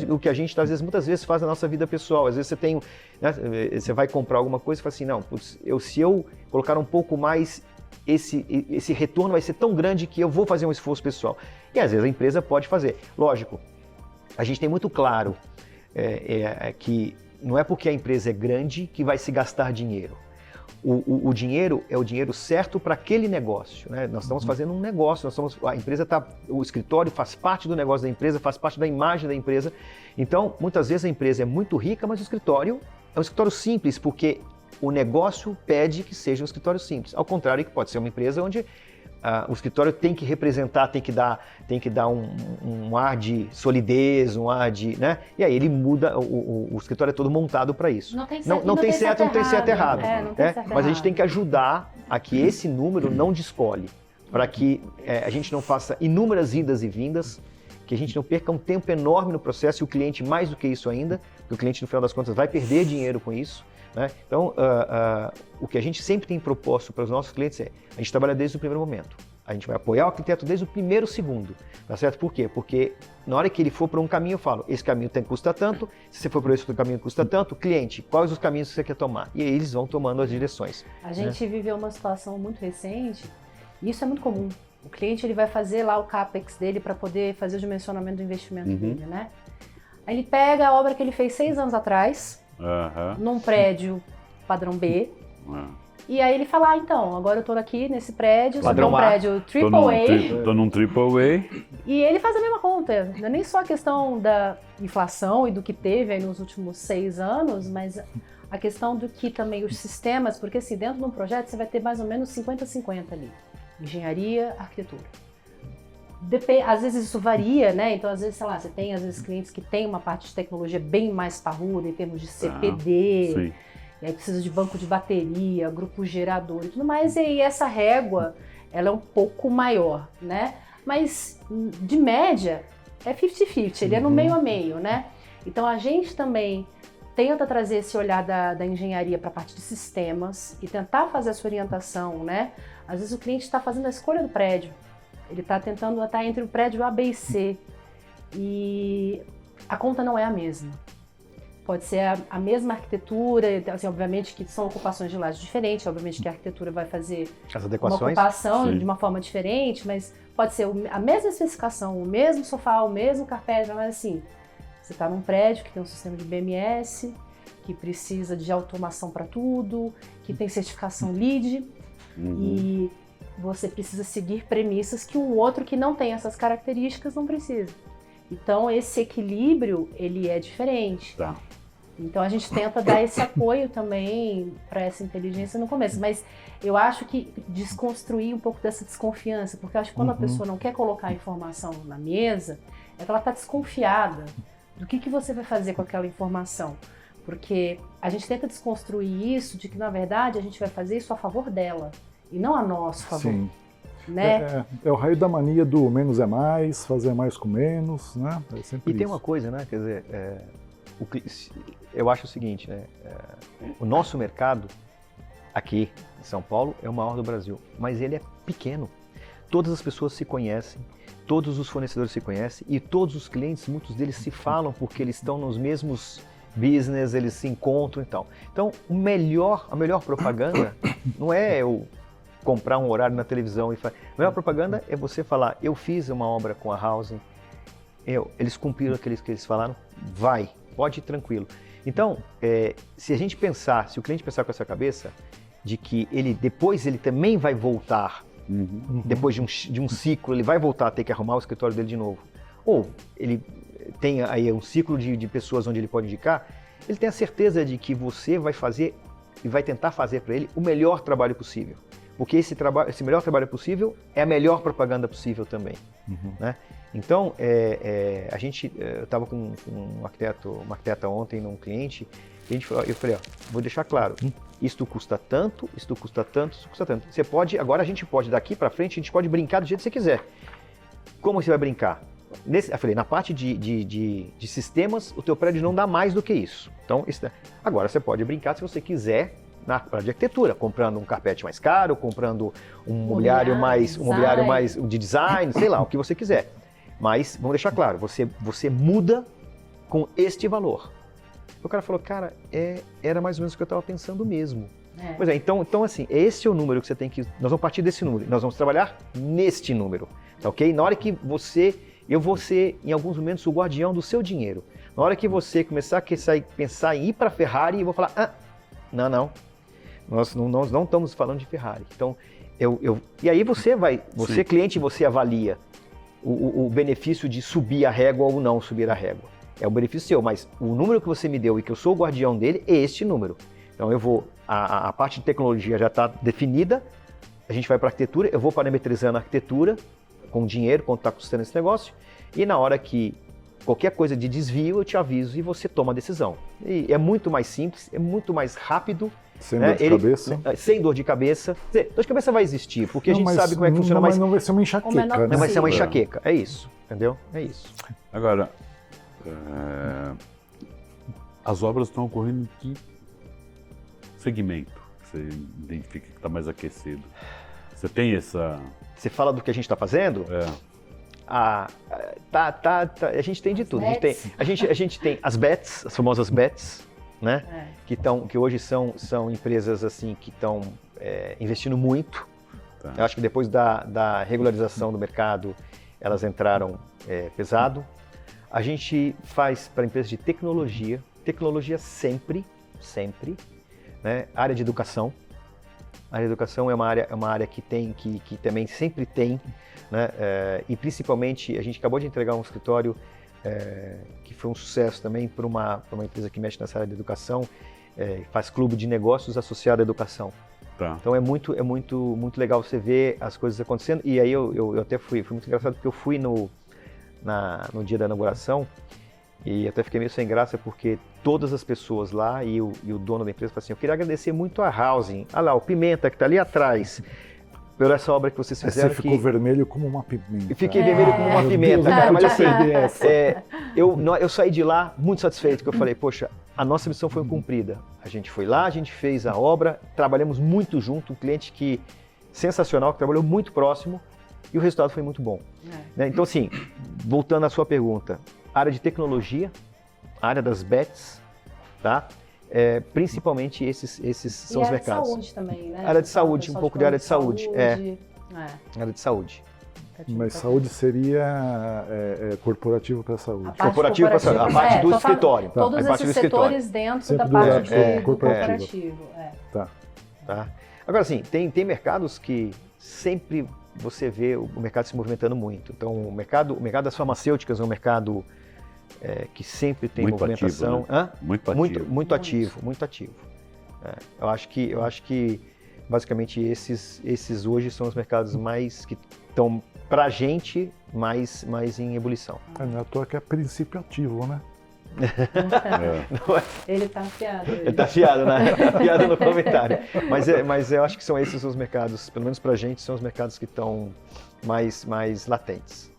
O que a gente muitas vezes faz na nossa vida pessoal. Às vezes você tem, né, você vai comprar alguma coisa e fala assim, não, putz, se eu colocar um pouco mais, esse retorno vai ser tão grande que eu vou fazer um esforço pessoal. E às vezes a empresa pode fazer. Lógico, a gente tem muito claro que não é porque a empresa é grande que vai se gastar dinheiro. O dinheiro é o dinheiro certo para aquele negócio, né? Nós estamos fazendo um negócio, o escritório faz parte do negócio da empresa, faz parte da imagem da empresa. Então, muitas vezes a empresa é muito rica, mas o escritório é um escritório simples, porque o negócio pede que seja um escritório simples. Ao contrário, que pode ser uma empresa onde o escritório tem que representar, tem que dar um ar de solidez, um ar de, né? E aí ele muda, o escritório é todo montado para isso. Não tem certo, não tem certo errado. Mas a gente errado. tem que ajudar a que esse número não descole, para que a gente não faça inúmeras idas e vindas, que a gente não perca um tempo enorme no processo e o cliente mais do que isso ainda, porque o cliente no final das contas vai perder dinheiro com isso. Né? Então, o que a gente sempre tem proposto para os nossos clientes a gente trabalha desde o primeiro momento. A gente vai apoiar o arquiteto desde o primeiro segundo, tá certo? Por quê? Porque na hora que ele for para um caminho, eu falo, esse caminho custa tanto, se você for para esse outro caminho custa tanto, cliente, quais os caminhos que você quer tomar? E aí eles vão tomando as direções. A gente viveu uma situação muito recente, e isso é muito comum. O cliente ele vai fazer lá o CAPEX dele para poder fazer o dimensionamento do investimento dele, né? Aí ele pega a obra que ele fez 6 anos atrás, num prédio padrão B, e aí ele fala, então, agora eu tô aqui nesse prédio, padrão um prédio AAA. Tô num AAA. E ele faz a mesma conta, não é nem só a questão da inflação e do que teve aí nos últimos 6 anos, mas a questão do que também os sistemas, porque assim, dentro de um projeto você vai ter mais ou menos 50-50 ali, engenharia, arquitetura. Às vezes isso varia, né? Então, às vezes, sei lá, você tem às vezes clientes que têm uma parte de tecnologia bem mais parruda em termos de CPD, e aí precisa de banco de bateria, grupo gerador e tudo mais, e aí essa régua, ela é um pouco maior, né? Mas, de média, é 50-50, ele é no meio a meio, né? Então, a gente também tenta trazer esse olhar da engenharia para a parte de sistemas e tentar fazer essa orientação, né? Às vezes o cliente está fazendo a escolha do prédio, ele está tentando estar entre o prédio A, B e C e a conta não é a mesma. Pode ser a mesma arquitetura, assim, obviamente que são ocupações de lajes diferentes, obviamente que a arquitetura vai fazer uma ocupação de uma forma diferente, mas pode ser a mesma especificação, o mesmo sofá, o mesmo carpete, mas assim, você está num prédio que tem um sistema de BMS que precisa de automação para tudo, que tem certificação LEED, e você precisa seguir premissas que um outro que não tem essas características não precisa. Então, esse equilíbrio, ele é diferente. Tá. Então, a gente tenta dar esse apoio também para essa inteligência no começo. Mas eu acho que desconstruir um pouco dessa desconfiança, porque eu acho que quando a pessoa não quer colocar a informação na mesa, é que ela está desconfiada do que você vai fazer com aquela informação. Porque a gente tenta desconstruir isso de que, na verdade, a gente vai fazer isso a favor dela e não a nosso favor. Sim. Né? É o raio da mania do menos é mais, fazer mais com menos, né? É sempre e tem uma coisa, né? Quer dizer, eu acho o seguinte, né? O nosso mercado aqui em São Paulo é o maior do Brasil, mas ele é pequeno. Todas as pessoas se conhecem, todos os fornecedores se conhecem e todos os clientes, muitos deles se falam porque eles estão nos mesmos business, eles se encontram e tal. Então, a melhor propaganda não é eu comprar um horário na televisão e falar. A melhor propaganda é você falar, eu fiz uma obra com a Housing, eles cumpriram aqueles que eles falaram, pode ir tranquilo. Então, se o cliente pensar com essa cabeça, de que depois ele também vai voltar, depois de um ciclo, ele vai voltar a ter que arrumar o escritório dele de novo. Ou ele tem aí um ciclo de pessoas onde ele pode indicar, ele tem a certeza de que você vai fazer e vai tentar fazer para ele o melhor trabalho possível. Porque esse melhor trabalho possível é a melhor propaganda possível também. Né? Então, eu estava com uma arquiteta ontem num cliente, e eu falei, vou deixar claro, isto custa tanto, isto custa tanto, isto custa tanto. Agora a gente pode, daqui para frente, a gente pode brincar do jeito que você quiser. Como você vai brincar? Eu falei, na parte de sistemas, o teu prédio não dá mais do que isso. Então, agora você pode brincar se você quiser na parte de arquitetura, comprando um carpete mais caro, comprando um mobiliário mais de design, sei lá, o que você quiser. Mas, vamos deixar claro, você muda com este valor. O cara falou, cara, era mais ou menos o que eu estava pensando mesmo. Pois é, então assim, esse é o número que você tem que... Nós vamos partir desse número, nós vamos trabalhar neste número, tá ok? Na hora que eu vou ser, em alguns momentos, o guardião do seu dinheiro. Na hora que você começar a pensar em ir para a Ferrari, eu vou falar, não. Nós não estamos falando de Ferrari. Então, e aí você cliente, você avalia o benefício de subir a régua ou não subir a régua. É um benefício seu, mas o número que você me deu e que eu sou o guardião dele é este número. Então, a parte de tecnologia já está definida, a gente vai para a arquitetura, eu vou parametrizando a arquitetura com dinheiro, quanto está custando esse negócio, e na hora que qualquer coisa de desvio, eu te aviso e você toma a decisão. E é muito mais simples, é muito mais rápido. Sem dor de cabeça. Sem dor de cabeça. Dor de cabeça vai existir, porque a gente sabe como é que funciona. Mas não vai ser uma enxaqueca, né? Não vai ser uma enxaqueca, é isso, entendeu? É isso. Agora, as obras estão ocorrendo em que segmento que você identifica que está mais aquecido? Você tem essa... Você fala do que a gente está fazendo? A gente tem de tudo. A gente tem as bets, as famosas bets, né? Que hoje são empresas assim que estão investindo muito. Tá. Eu acho que depois da regularização do mercado, elas entraram pesado. A gente faz para empresas de tecnologia sempre, né? Área de educação. A área de educação é uma área que também sempre tem, né? E principalmente a gente acabou de entregar um escritório que foi um sucesso também para uma empresa que mexe nessa área de educação, faz clube de negócios associado à educação. Tá. Então é muito legal você ver as coisas acontecendo. E aí eu até foi muito engraçado porque eu fui no dia da inauguração e até fiquei meio sem graça porque todas as pessoas lá e o dono da empresa falaram assim, eu queria agradecer muito a Housing, olha lá, o Pimenta que está ali atrás, por essa obra que vocês fizeram. Você ficou vermelho como uma pimenta. Eu fiquei vermelho como uma pimenta, cara, mas assim, eu saí de lá muito satisfeito, porque eu falei, poxa, a nossa missão foi cumprida. A gente foi lá, a gente fez a obra, trabalhamos muito junto, um cliente sensacional, que trabalhou muito próximo, e o resultado foi muito bom. Né? Então assim, voltando à sua pergunta, área de tecnologia, área das bets, tá? Principalmente esses são os mercados. Área de saúde também, né? Área de saúde, um pouco de área de saúde. Área de saúde. Mas saúde seria corporativo para saúde. Corporativo para saúde, a parte do escritório. Todos esses setores dentro da parte de corporativo. Tá. Agora, assim, tem mercados que sempre você vê o mercado se movimentando muito. Então, o mercado das farmacêuticas é um mercado que sempre tem muito movimentação. Ativo, né? Muito ativo. Eu acho que basicamente esses hoje são os mercados mais que estão, pra gente, mais em ebulição. Não é à toa que é princípio ativo, né? Ele tá afiado. Ele tá afiado, né? Tá afiado no comentário. Mas eu acho que são esses os mercados, pelo menos pra gente, são os mercados que estão mais latentes.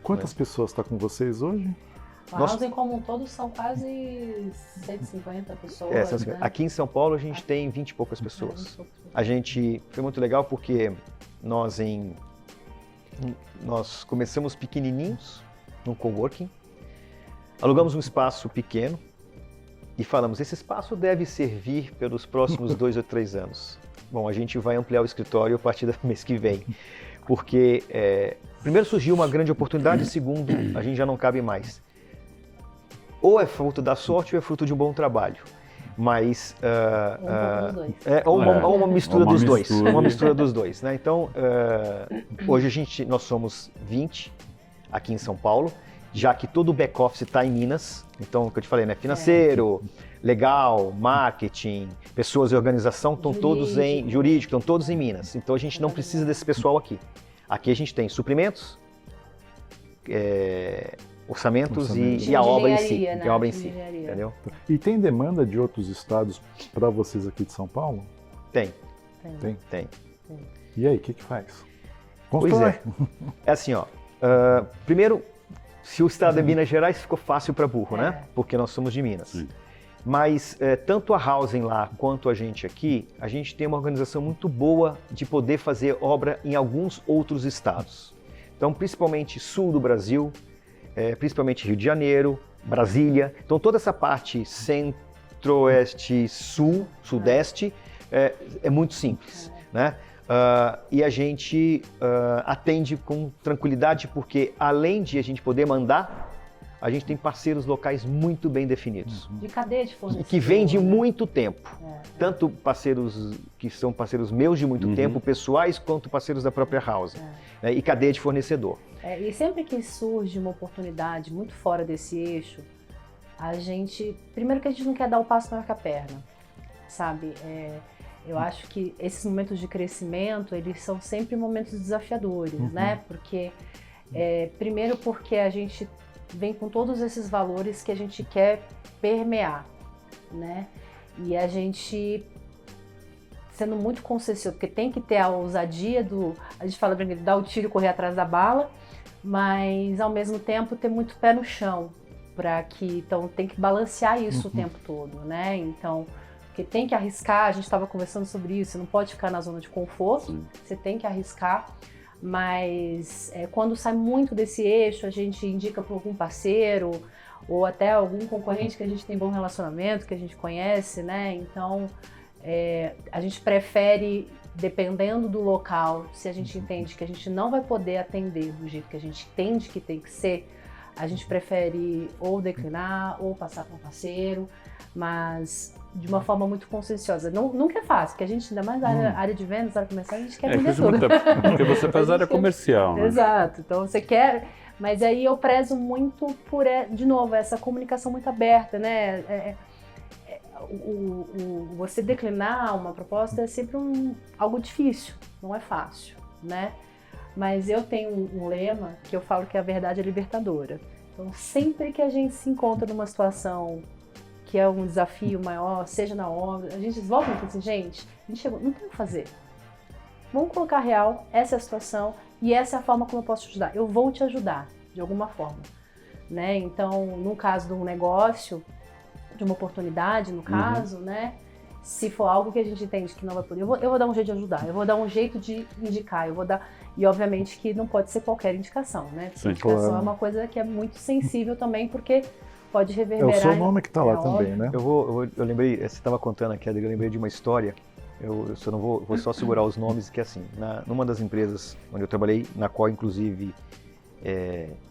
Quantas pessoas estão com vocês hoje? A Housing como um todo são quase 150 pessoas. Né? Aqui em São Paulo a gente tem 20 e poucas pessoas. A gente foi muito legal porque nós começamos pequenininhos, num coworking, alugamos um espaço pequeno e falamos, esse espaço deve servir pelos próximos 2 ou 3 anos. Bom, a gente vai ampliar o escritório a partir do mês que vem, porque primeiro surgiu uma grande oportunidade, segundo, a gente já não cabe mais. Ou é fruto da sorte ou é fruto de um bom trabalho. Mas uma mistura dos dois. Uma mistura dos dois. Né? Então, hoje nós somos 20 aqui em São Paulo, já que todo o back-office está em Minas. Então, o que eu te falei, né? Financeiro, legal, marketing, pessoas e organização estão todos em jurídico, estão todos em Minas. Então, a gente não precisa desse pessoal aqui. Aqui a gente tem suprimentos, orçamentos e a obra em si, né? a obra em si, entendeu? E tem demanda de outros estados para vocês aqui de São Paulo? Tem. E aí, o que faz? Constrói. É assim, ó. Primeiro, se o estado é Minas Gerais, ficou fácil para burro, né? Porque nós somos de Minas. Sim. Mas tanto a Housing lá quanto a gente aqui, a gente tem uma organização muito boa de poder fazer obra em alguns outros estados. Então, principalmente sul do Brasil, principalmente Rio de Janeiro, Brasília. Então, toda essa parte centro-oeste, sul, sudeste, é muito simples, né? E a gente atende com tranquilidade, porque além de a gente poder mandar, a gente tem parceiros locais muito bem definidos. De cadeia de fornecimento. Que vem de muito tempo. Tanto parceiros que são parceiros meus de muito tempo, pessoais, quanto parceiros da própria House. E cadeia de fornecedor. E sempre que surge uma oportunidade muito fora desse eixo, primeiro que a gente não quer dar o passo maior que a perna, sabe? Eu acho que esses momentos de crescimento, eles são sempre momentos desafiadores, né? Porque, primeiro porque a gente vem com todos esses valores que a gente quer permear, né? E a gente sendo muito consciencioso, porque tem que ter a ousadia a gente fala de dar o tiro e correr atrás da bala, mas ao mesmo tempo ter muito pé no chão, então tem que balancear isso o tempo todo, né? Então, porque tem que arriscar, a gente estava conversando sobre isso, você não pode ficar na zona de conforto, você tem que arriscar, mas quando sai muito desse eixo, a gente indica para algum parceiro ou até algum concorrente que a gente tem bom relacionamento, que a gente conhece, né? Então, a gente prefere, dependendo do local, se a gente entende que a gente não vai poder atender do jeito que a gente entende que tem que ser, a gente prefere ou declinar ou passar para um parceiro, mas de uma forma muito conscienciosa. Nunca é fácil, porque a gente, ainda mais na área de vendas, área comercial, a gente quer vender tudo. Porque você faz área comercial, né? Exato, então você quer... Mas aí eu prezo muito por, de novo, essa comunicação muito aberta, né? Você declinar uma proposta é sempre algo difícil, não é fácil, né? Mas eu tenho um lema que eu falo que a verdade é libertadora. Então, sempre que a gente se encontra numa situação que é um desafio maior, seja na obra, a gente volta e fala assim, gente, a gente chegou, não tem o que fazer. Vamos colocar real, essa é a situação e essa é a forma como eu posso te ajudar. Eu vou te ajudar, de alguma forma, né? Então, no caso de um negócio, de uma oportunidade, no caso, né? Se for algo que a gente entende que não vai poder, eu vou dar um jeito de ajudar, eu vou dar um jeito de indicar, eu vou dar... E, obviamente, que não pode ser qualquer indicação, né? Porque indicação é uma coisa que é muito sensível também, porque pode reverberar... É o seu nome que está lá também, né? Eu lembrei, você estava contando aqui, eu lembrei de uma história eu só não vou só segurar os nomes, que assim, numa das empresas onde eu trabalhei, na qual inclusive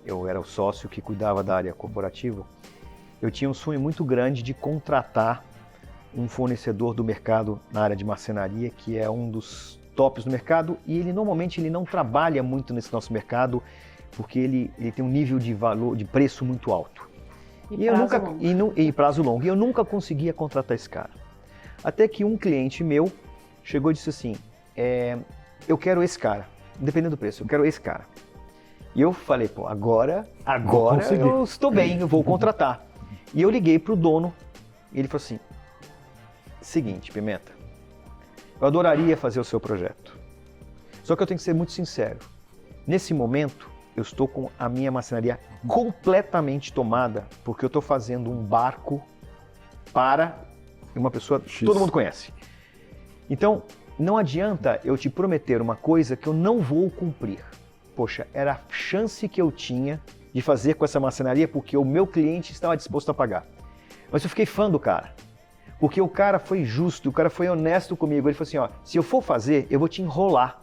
eu era o sócio que cuidava da área corporativa, eu tinha um sonho muito grande de contratar um fornecedor do mercado na área de marcenaria, que é um dos tops do mercado, e ele normalmente não trabalha muito nesse nosso mercado, porque ele tem um nível de valor, de preço muito alto. E prazo longo. E eu nunca conseguia contratar esse cara. Até que um cliente meu chegou e disse assim, eu quero esse cara, independente do preço, eu quero esse cara. E eu falei, pô, agora eu estou bem, eu vou contratar. E eu liguei para o dono, e ele falou assim, seguinte, Pimenta, eu adoraria fazer o seu projeto, só que eu tenho que ser muito sincero, nesse momento eu estou com a minha marcenaria completamente tomada, porque eu estou fazendo um barco para uma pessoa que todo mundo conhece. Então, não adianta eu te prometer uma coisa que eu não vou cumprir. Poxa, era a chance que eu tinha de fazer com essa marcenaria porque o meu cliente estava disposto a pagar. Mas eu fiquei fã do cara, porque o cara foi justo, o cara foi honesto comigo. Ele falou assim, ó, se eu for fazer, eu vou te enrolar.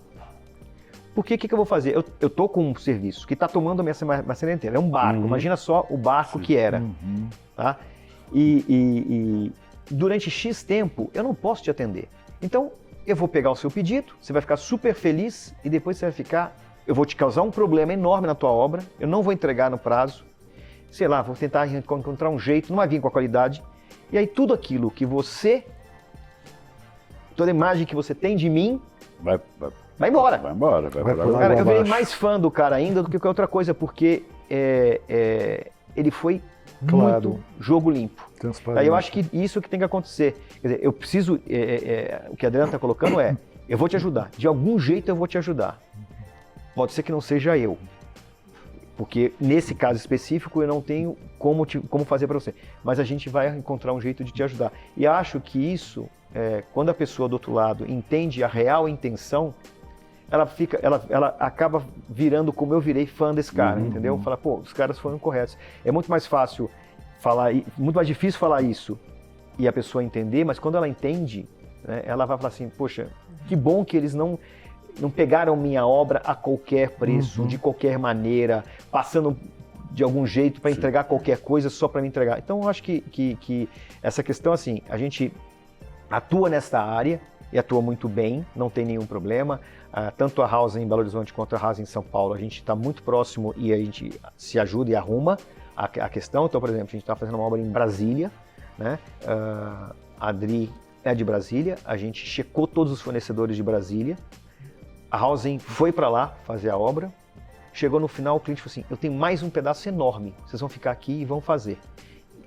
Porque o que eu vou fazer? Eu tô com um serviço que está tomando a minha marcenaria inteira. É um barco, imagina só o barco que era. Tá? E durante X tempo, eu não posso te atender. Então, eu vou pegar o seu pedido, você vai ficar super feliz e depois você vai ficar... Eu vou te causar um problema enorme na tua obra, eu não vou entregar no prazo, sei lá, vou tentar encontrar um jeito, não vai vir com a qualidade. E aí tudo aquilo que você, toda a imagem que você tem de mim, vai embora. Vai embora. Cara, eu virei mais fã do cara ainda do que qualquer outra coisa, porque ele foi muito jogo limpo. Aí eu acho que isso que tem que acontecer. Quer dizer, eu preciso, o que a Adriana está colocando eu vou te ajudar, de algum jeito eu vou te ajudar. Pode ser que não seja eu, porque nesse caso específico eu não tenho como fazer para você, mas a gente vai encontrar um jeito de te ajudar. E acho que isso, quando a pessoa do outro lado entende a real intenção, ela acaba virando como eu virei fã desse cara, entendeu? Fala, pô, os caras foram corretos. É muito mais fácil muito mais difícil falar isso e a pessoa entender, mas quando ela entende, né, ela vai falar assim, poxa, que bom que eles não pegaram minha obra a qualquer preço, de qualquer maneira, passando de algum jeito para entregar qualquer coisa só para me entregar. Então eu acho que essa questão, assim, a gente atua nessa área e atua muito bem, não tem nenhum problema. Tanto a House em Belo Horizonte quanto a House em São Paulo, a gente está muito próximo e a gente se ajuda e arruma a questão. Então, por exemplo, a gente está fazendo uma obra em Brasília, né? A Adri é de Brasília, a gente checou todos os fornecedores de Brasília, a Housing foi para lá fazer a obra, chegou no final, o cliente falou assim, eu tenho mais um pedaço enorme, vocês vão ficar aqui e vão fazer.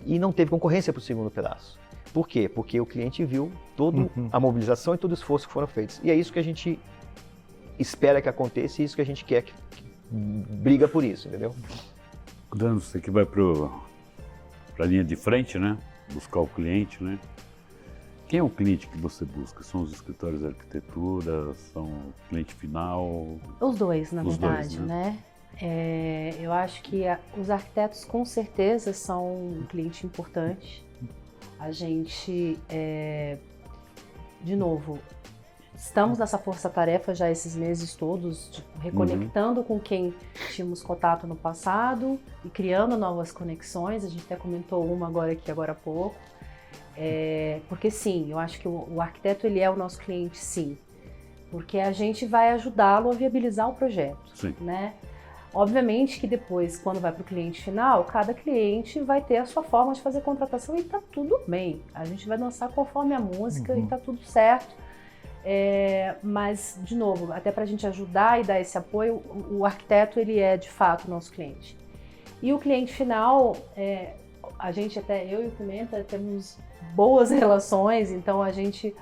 E não teve concorrência para o segundo pedaço. Por quê? Porque o cliente viu toda a mobilização e todo o esforço que foram feitos. E é isso que a gente espera que aconteça e isso que a gente quer, que briga por isso, entendeu? Quando você que vai para a linha de frente, né? Buscar o cliente, né? Quem é o cliente que você busca? São os escritórios de arquitetura? São o cliente final? Os dois, na Os verdade, dois, né? Eu acho que os arquitetos com certeza são um cliente importante. A gente, de novo, estamos nessa força-tarefa já esses meses todos, tipo, reconectando com quem tínhamos contato no passado e criando novas conexões. A gente até comentou uma agora há pouco. Porque sim, eu acho que o arquiteto ele é o nosso cliente, sim, porque a gente vai ajudá-lo a viabilizar o projeto, sim, né? Obviamente que depois, quando vai para o cliente final, cada cliente vai ter a sua forma de fazer contratação e tá tudo bem. A gente vai dançar conforme a música e tá tudo certo. Mas, de novo, até para a gente ajudar e dar esse apoio, o arquiteto ele é de fato o nosso cliente. E o cliente final, a gente até, eu e o Pimenta, temos boas relações, então a gente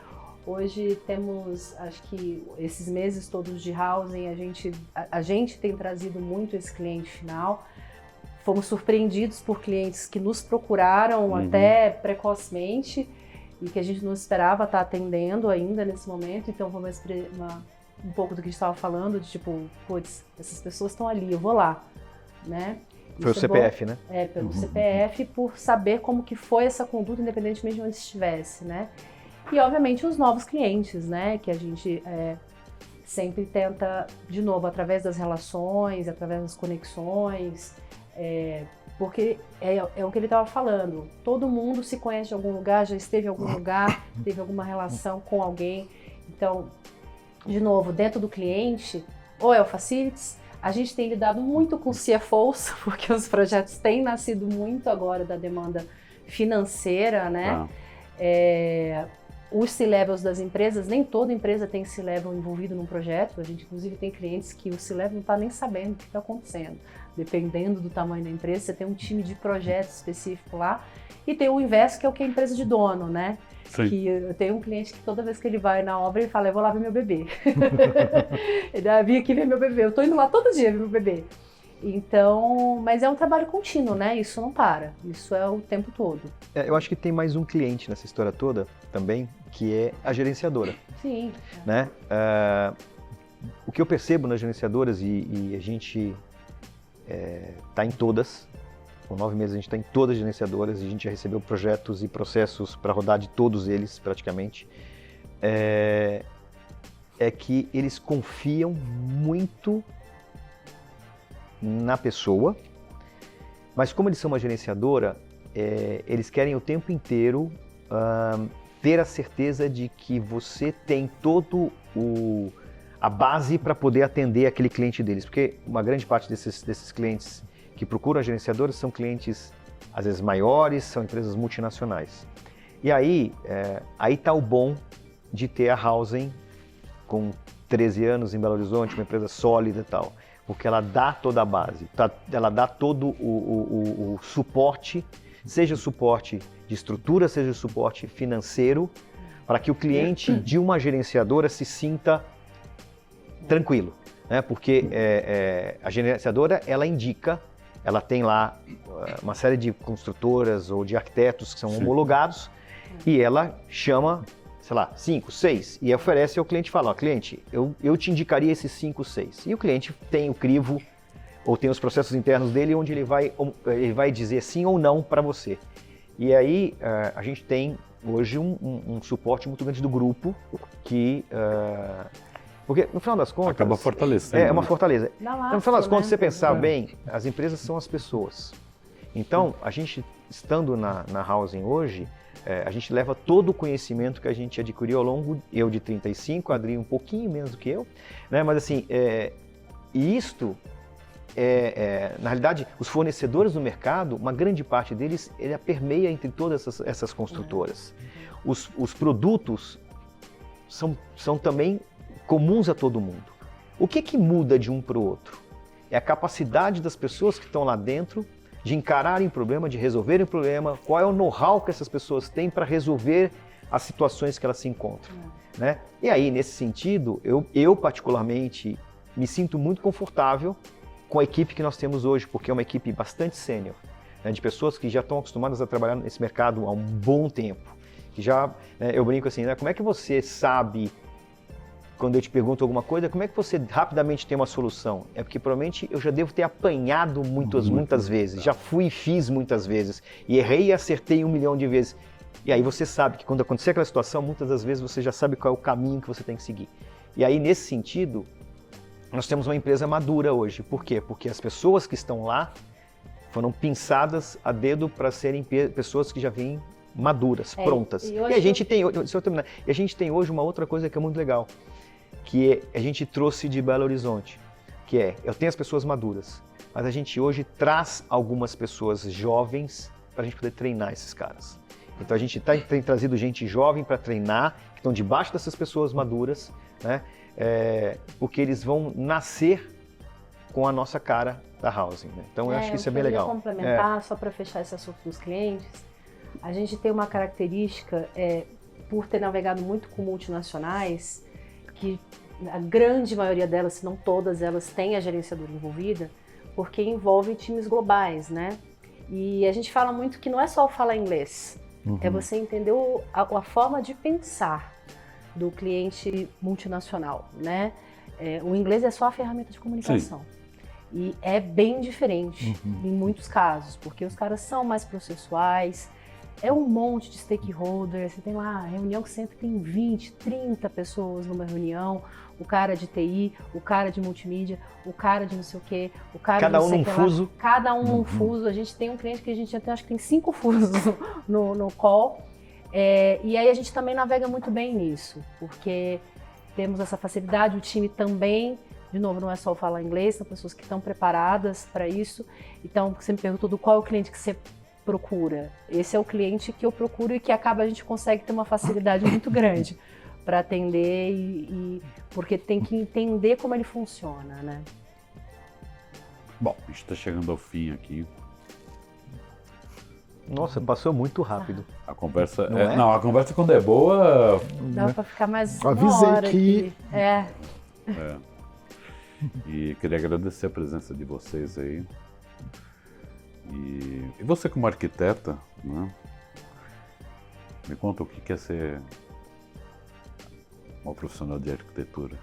hoje temos, acho que esses meses todos de housing, a gente tem trazido muito esse cliente final. Fomos surpreendidos por clientes que nos procuraram até precocemente e que a gente não esperava estar atendendo ainda nesse momento, então vamos um pouco do que a gente estava falando, de tipo, putz, essas pessoas estão ali, eu vou lá, né? Foi o CPF, né? Pelo CPF, por saber como que foi essa conduta, independentemente de onde estivesse, né? E, obviamente, os novos clientes, né? Que a gente sempre tenta, de novo, através das relações, através das conexões, porque é o que ele estava falando. Todo mundo se conhece de algum lugar, já esteve em algum lugar, teve alguma relação com alguém. Então, de novo, dentro do cliente, ou é o Facilities, a gente tem lidado muito com CFOs, porque os projetos têm nascido muito agora da demanda financeira, né? Os C-levels das empresas, nem toda empresa tem C-level envolvido num projeto. A gente, inclusive, tem clientes que o C-level não está nem sabendo o que está acontecendo. Dependendo do tamanho da empresa, você tem um time de projeto específico lá. E tem o inverso, que é o que é a empresa de dono, né? Sim. Que eu tenho um cliente que toda vez que ele vai na obra, ele fala, eu vou lá ver meu bebê. Ele vim aqui ver meu bebê. Eu tô indo lá todo dia ver meu bebê. Então, mas é um trabalho contínuo, né? Isso não para. Isso é o tempo todo. Eu acho que tem mais um cliente nessa história toda também, que é a gerenciadora. Sim. Né? O que eu percebo nas gerenciadoras, e a gente está em todas, por 9 meses a gente está em todas as gerenciadoras, e a gente já recebeu projetos e processos para rodar de todos eles, praticamente, é que eles confiam muito na pessoa, mas como eles são uma gerenciadora, eles querem o tempo inteiro ter a certeza de que você tem todo a base para poder atender aquele cliente deles, porque uma grande parte desses clientes que procuram as gerenciadoras são clientes, às vezes, maiores, são empresas multinacionais. E aí está o bom de ter a Housing com 13 anos em Belo Horizonte, uma empresa sólida e tal, porque ela dá toda a base, ela dá todo o suporte, seja suporte de estrutura, seja suporte financeiro, para que o cliente de uma gerenciadora se sinta tranquilo, né? Porque a gerenciadora, ela indica, ela tem lá uma série de construtoras ou de arquitetos que são homologados, e ela chama, sei lá, 5, 6, e oferece ao cliente, fala, ó, cliente, eu te indicaria esses 5, 6. E o cliente tem o crivo, ou tem os processos internos dele, onde ele vai dizer sim ou não para você. E aí a gente tem hoje um suporte muito grande do grupo, que... porque no final das contas... Acaba fortalecendo. É uma fortaleza. No final das contas, se você pensar bem, as empresas são as pessoas. Então, a gente, estando na Housing hoje, a gente leva todo o conhecimento que a gente adquiriu ao longo, eu de 35, a Adri um pouquinho menos do que eu, né? Mas assim, e isto, na realidade, os fornecedores do mercado, uma grande parte deles, ele permeia entre todas essas construtoras. Os produtos são também comuns a todo mundo. O que muda de um para o outro? É a capacidade das pessoas que estão lá dentro de encararem o problema, de resolverem o problema, qual é o know-how que essas pessoas têm para resolver as situações que elas se encontram. Né? E aí, nesse sentido, eu particularmente me sinto muito confortável com a equipe que nós temos hoje, porque é uma equipe bastante sênior, né, de pessoas que já estão acostumadas a trabalhar nesse mercado há um bom tempo. Que já, eu brinco assim, né, como é que você sabe, quando eu te pergunto alguma coisa, como é que você rapidamente tem uma solução? É porque provavelmente eu já devo ter apanhado muitas vezes, já fui e fiz muitas vezes, e errei e acertei 1 milhão de vezes. E aí você sabe que quando acontecer aquela situação, muitas das vezes você já sabe qual é o caminho que você tem que seguir. E aí, nesse sentido, nós temos uma empresa madura hoje. Por quê? Porque as pessoas que estão lá foram pinçadas a dedo para serem pessoas que já vêm maduras, prontas. E a gente tem hoje uma outra coisa que é muito legal, que a gente trouxe de Belo Horizonte, que eu tenho as pessoas maduras, mas a gente hoje traz algumas pessoas jovens para a gente poder treinar esses caras. Então a gente tem trazido gente jovem para treinar, que estão debaixo dessas pessoas maduras, né? Porque eles vão nascer com a nossa cara da Housing. Né? Então eu acho que isso é bem legal. Para complementar, só para fechar esse assunto dos clientes, a gente tem uma característica, por ter navegado muito com multinacionais, que a grande maioria delas, se não todas elas, têm a gerenciadora envolvida, porque envolve times globais, né? E a gente fala muito que não é só falar inglês, é você entender a forma de pensar do cliente multinacional, né? O inglês é só a ferramenta de comunicação. Sim. E é bem diferente em muitos casos, porque os caras são mais processuais, É um monte de stakeholders, você tem lá reunião que sempre tem 20, 30 pessoas numa reunião, o cara de TI, o cara de multimídia, o cara de não sei o quê, o cara Cada de não um sei num o que lá. fuso. Cada um num fuso. A gente tem um cliente que a gente até acho que tem 5 fusos no call. E aí a gente também navega muito bem nisso, porque temos essa facilidade, o time também, de novo, não é só falar inglês, são pessoas que estão preparadas para isso. Então, você me perguntou do qual é o cliente que você procura. Esse é o cliente que eu procuro e que acaba a gente consegue ter uma facilidade muito grande para atender porque tem que entender como ele funciona, né? Bom, a gente está chegando ao fim aqui. Nossa, passou muito rápido. A conversa... Não é? Não, a conversa quando é boa... Dá para ficar mais Avisei uma hora que- aqui. É. E queria agradecer a presença de vocês aí. E você como arquiteta, né? Me conta o que é ser uma profissional de arquitetura.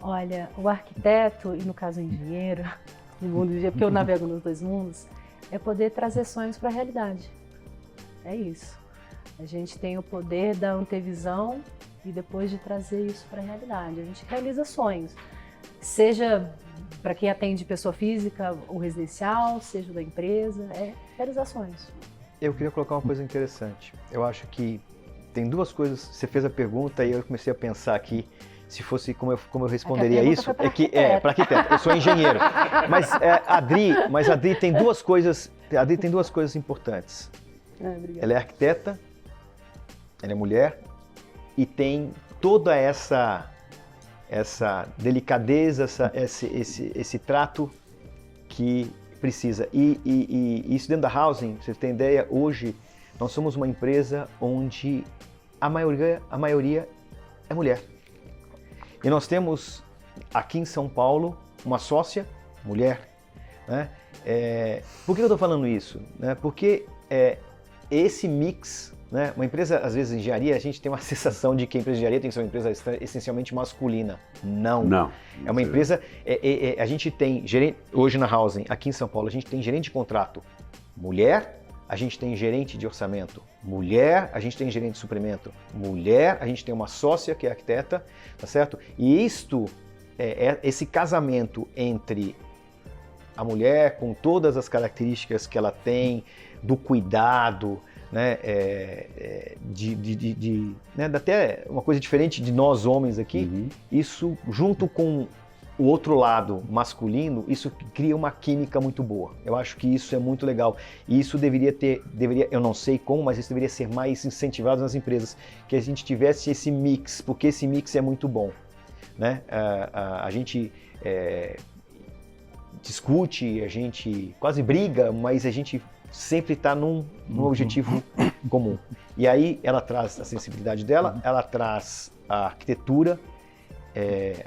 Olha, o arquiteto, e no caso o engenheiro, no mundo do engenheiro, porque eu navego nos dois mundos, é poder trazer sonhos para a realidade. É isso. A gente tem o poder da antevisão e depois de trazer isso para a realidade. A gente realiza sonhos. Seja para quem atende pessoa física, o residencial, seja da empresa, realizar sonhos. Eu queria colocar uma coisa interessante. Eu acho que tem duas coisas. Você fez a pergunta e eu comecei a pensar aqui, se fosse como eu responderia pergunta isso. foi pra Para arquiteto. Eu sou engenheiro. Mas a Adri tem duas coisas. A Adri tem duas coisas importantes. Obrigada. Ela é arquiteta, ela é mulher e tem toda essa delicadeza, esse trato que precisa. E isso dentro da Housing, pra você ter ideia, hoje nós somos uma empresa onde a maioria é mulher. E nós temos aqui em São Paulo uma sócia, mulher. Né? Por que eu estou falando isso? Né? Porque esse mix, né? Uma empresa, às vezes, de engenharia, a gente tem uma sensação de que a empresa de engenharia tem que ser uma empresa essencialmente masculina. Não. Não. É uma empresa, a gente tem gerente, hoje na Housing, aqui em São Paulo, a gente tem gerente de contrato mulher, a gente tem gerente de orçamento mulher, a gente tem gerente de suprimento mulher, a gente tem uma sócia que é arquiteta, tá certo? E esse casamento entre a mulher com todas as características que ela tem, do cuidado, né, até uma coisa diferente de nós homens aqui, isso junto com o outro lado masculino, isso cria uma química muito boa. Eu acho que isso é muito legal. E isso deveria, eu não sei como, mas isso deveria ser mais incentivado nas empresas, que a gente tivesse esse mix, porque esse mix é muito bom. Né? A gente discute, a gente quase briga, mas a gente sempre está num objetivo comum. E aí ela traz a sensibilidade dela, ela traz a arquitetura,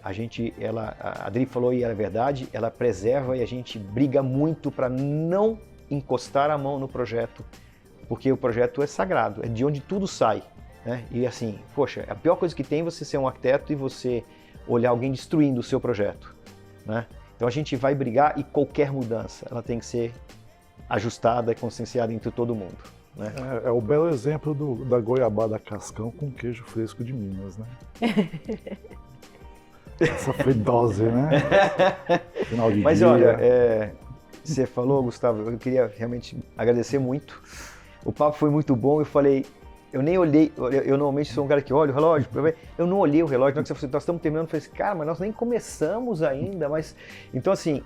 a Adri falou e é verdade, ela preserva e a gente briga muito para não encostar a mão no projeto, porque o projeto é sagrado, é de onde tudo sai. Né? E assim, poxa, a pior coisa que tem é você ser um arquiteto e você olhar alguém destruindo o seu projeto. Né? Então a gente vai brigar e qualquer mudança, ela tem que ser ajustada e conscienciada entre todo mundo. Né? É o belo exemplo da goiabada cascão com queijo fresco de Minas, né? Essa foi dose, né? Final de Mas dia. olha, você falou, Gustavo, eu queria realmente agradecer muito. O papo foi muito bom, eu falei, eu nem olhei, eu normalmente sou um cara que olha o relógio, eu não olhei o relógio, nós estamos terminando, eu falei assim, cara, mas nós nem começamos ainda, mas... Então assim,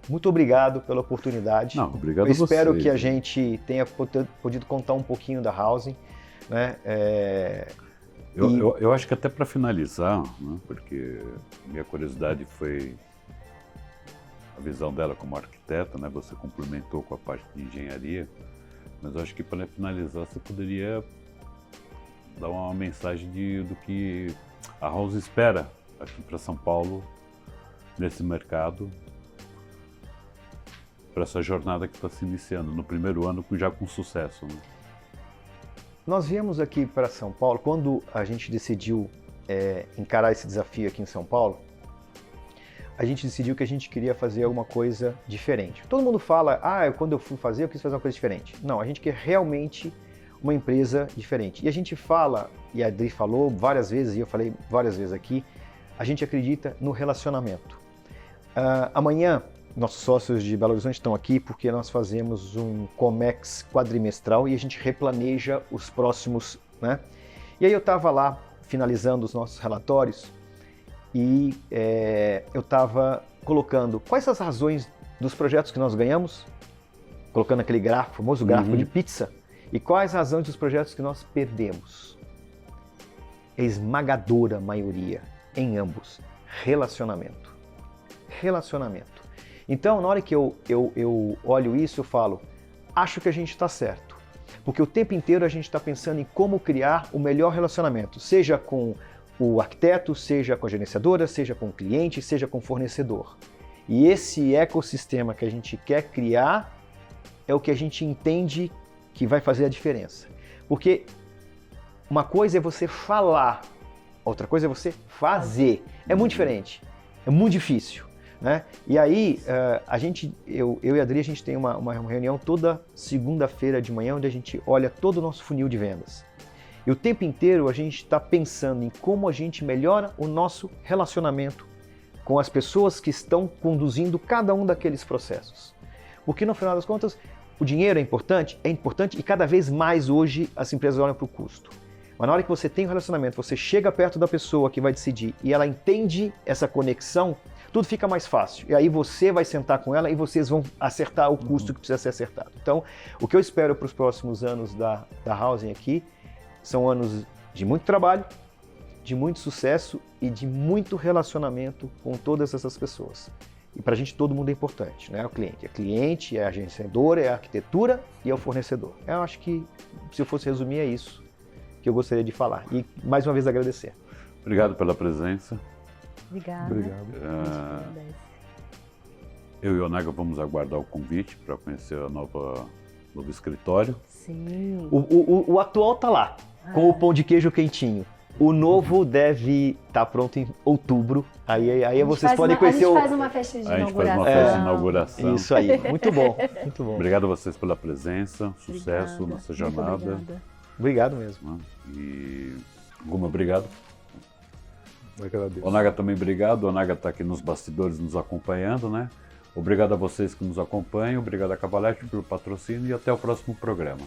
muito obrigado pela oportunidade. Não, obrigado eu a vocês. espero que a gente tenha podido contar um pouquinho da Housing, né? Eu acho que até para finalizar, né, porque minha curiosidade foi a visão dela como arquiteta, né, você complementou com a parte de engenharia, mas eu acho que para finalizar você poderia dar uma mensagem do que a House espera aqui para São Paulo, nesse mercado, para essa jornada que está se iniciando, no primeiro ano já com sucesso. Né? Nós viemos aqui para São Paulo, quando a gente decidiu encarar esse desafio aqui em São Paulo, a gente decidiu que a gente queria fazer alguma coisa diferente. Todo mundo fala, quando eu fui fazer, eu quis fazer uma coisa diferente. Não, a gente quer realmente uma empresa diferente. E a gente fala, e a Adri falou várias vezes, e eu falei várias vezes aqui, a gente acredita no relacionamento. Amanhã, nossos sócios de Belo Horizonte estão aqui porque nós fazemos um Comex quadrimestral e a gente replaneja os próximos, né? E aí eu estava lá finalizando os nossos relatórios e eu estava colocando quais as razões dos projetos que nós ganhamos, colocando aquele gráfico, famoso gráfico de pizza, e quais as razões dos projetos que nós perdemos. A esmagadora maioria em ambos, relacionamento. Relacionamento. Então, na hora que eu olho isso, eu falo, acho que a gente está certo. Porque o tempo inteiro a gente está pensando em como criar o melhor relacionamento, seja com o arquiteto, seja com a gerenciadora, seja com o cliente, seja com o fornecedor. E esse ecossistema que a gente quer criar é o que a gente entende que vai fazer a diferença. Porque uma coisa é você falar, outra coisa é você fazer. É muito diferente, é muito difícil. Né? E aí, eu e a Adri, a gente tem uma reunião toda segunda-feira de manhã, onde a gente olha todo o nosso funil de vendas. E o tempo inteiro a gente está pensando em como a gente melhora o nosso relacionamento com as pessoas que estão conduzindo cada um daqueles processos. Porque no final das contas, o dinheiro é importante e cada vez mais hoje as empresas olham para o custo. Mas na hora que você tem um relacionamento, você chega perto da pessoa que vai decidir e ela entende essa conexão, tudo fica mais fácil. E aí você vai sentar com ela e vocês vão acertar o custo que precisa ser acertado. Então, o que eu espero para os próximos anos da Housing aqui são anos de muito trabalho, de muito sucesso e de muito relacionamento com todas essas pessoas. E para a gente todo mundo é importante, né? O cliente. É cliente, é a agenciadora, é a arquitetura e é o fornecedor. Eu acho que, se eu fosse resumir, é isso que eu gostaria de falar. E, mais uma vez, agradecer. Obrigado pela presença. Obrigada. Obrigado. Eu e o Onaga vamos aguardar o convite para conhecer o novo escritório. Sim. O atual está lá, com o pão de queijo quentinho. O novo deve estar pronto em outubro. Aí vocês podem conhecer A gente faz uma festa de A gente faz inauguração. uma festa de inauguração. Isso aí, muito bom, muito bom. Obrigado a vocês pela presença, sucesso Obrigada. nessa Muito jornada. obrigada. Obrigado mesmo. Né? E Guma, obrigado. Eu agradeço. Onaga também obrigado. Onaga está aqui nos bastidores nos acompanhando, né? Obrigado a vocês que nos acompanham, obrigado a Cavalete pelo patrocínio e até o próximo programa.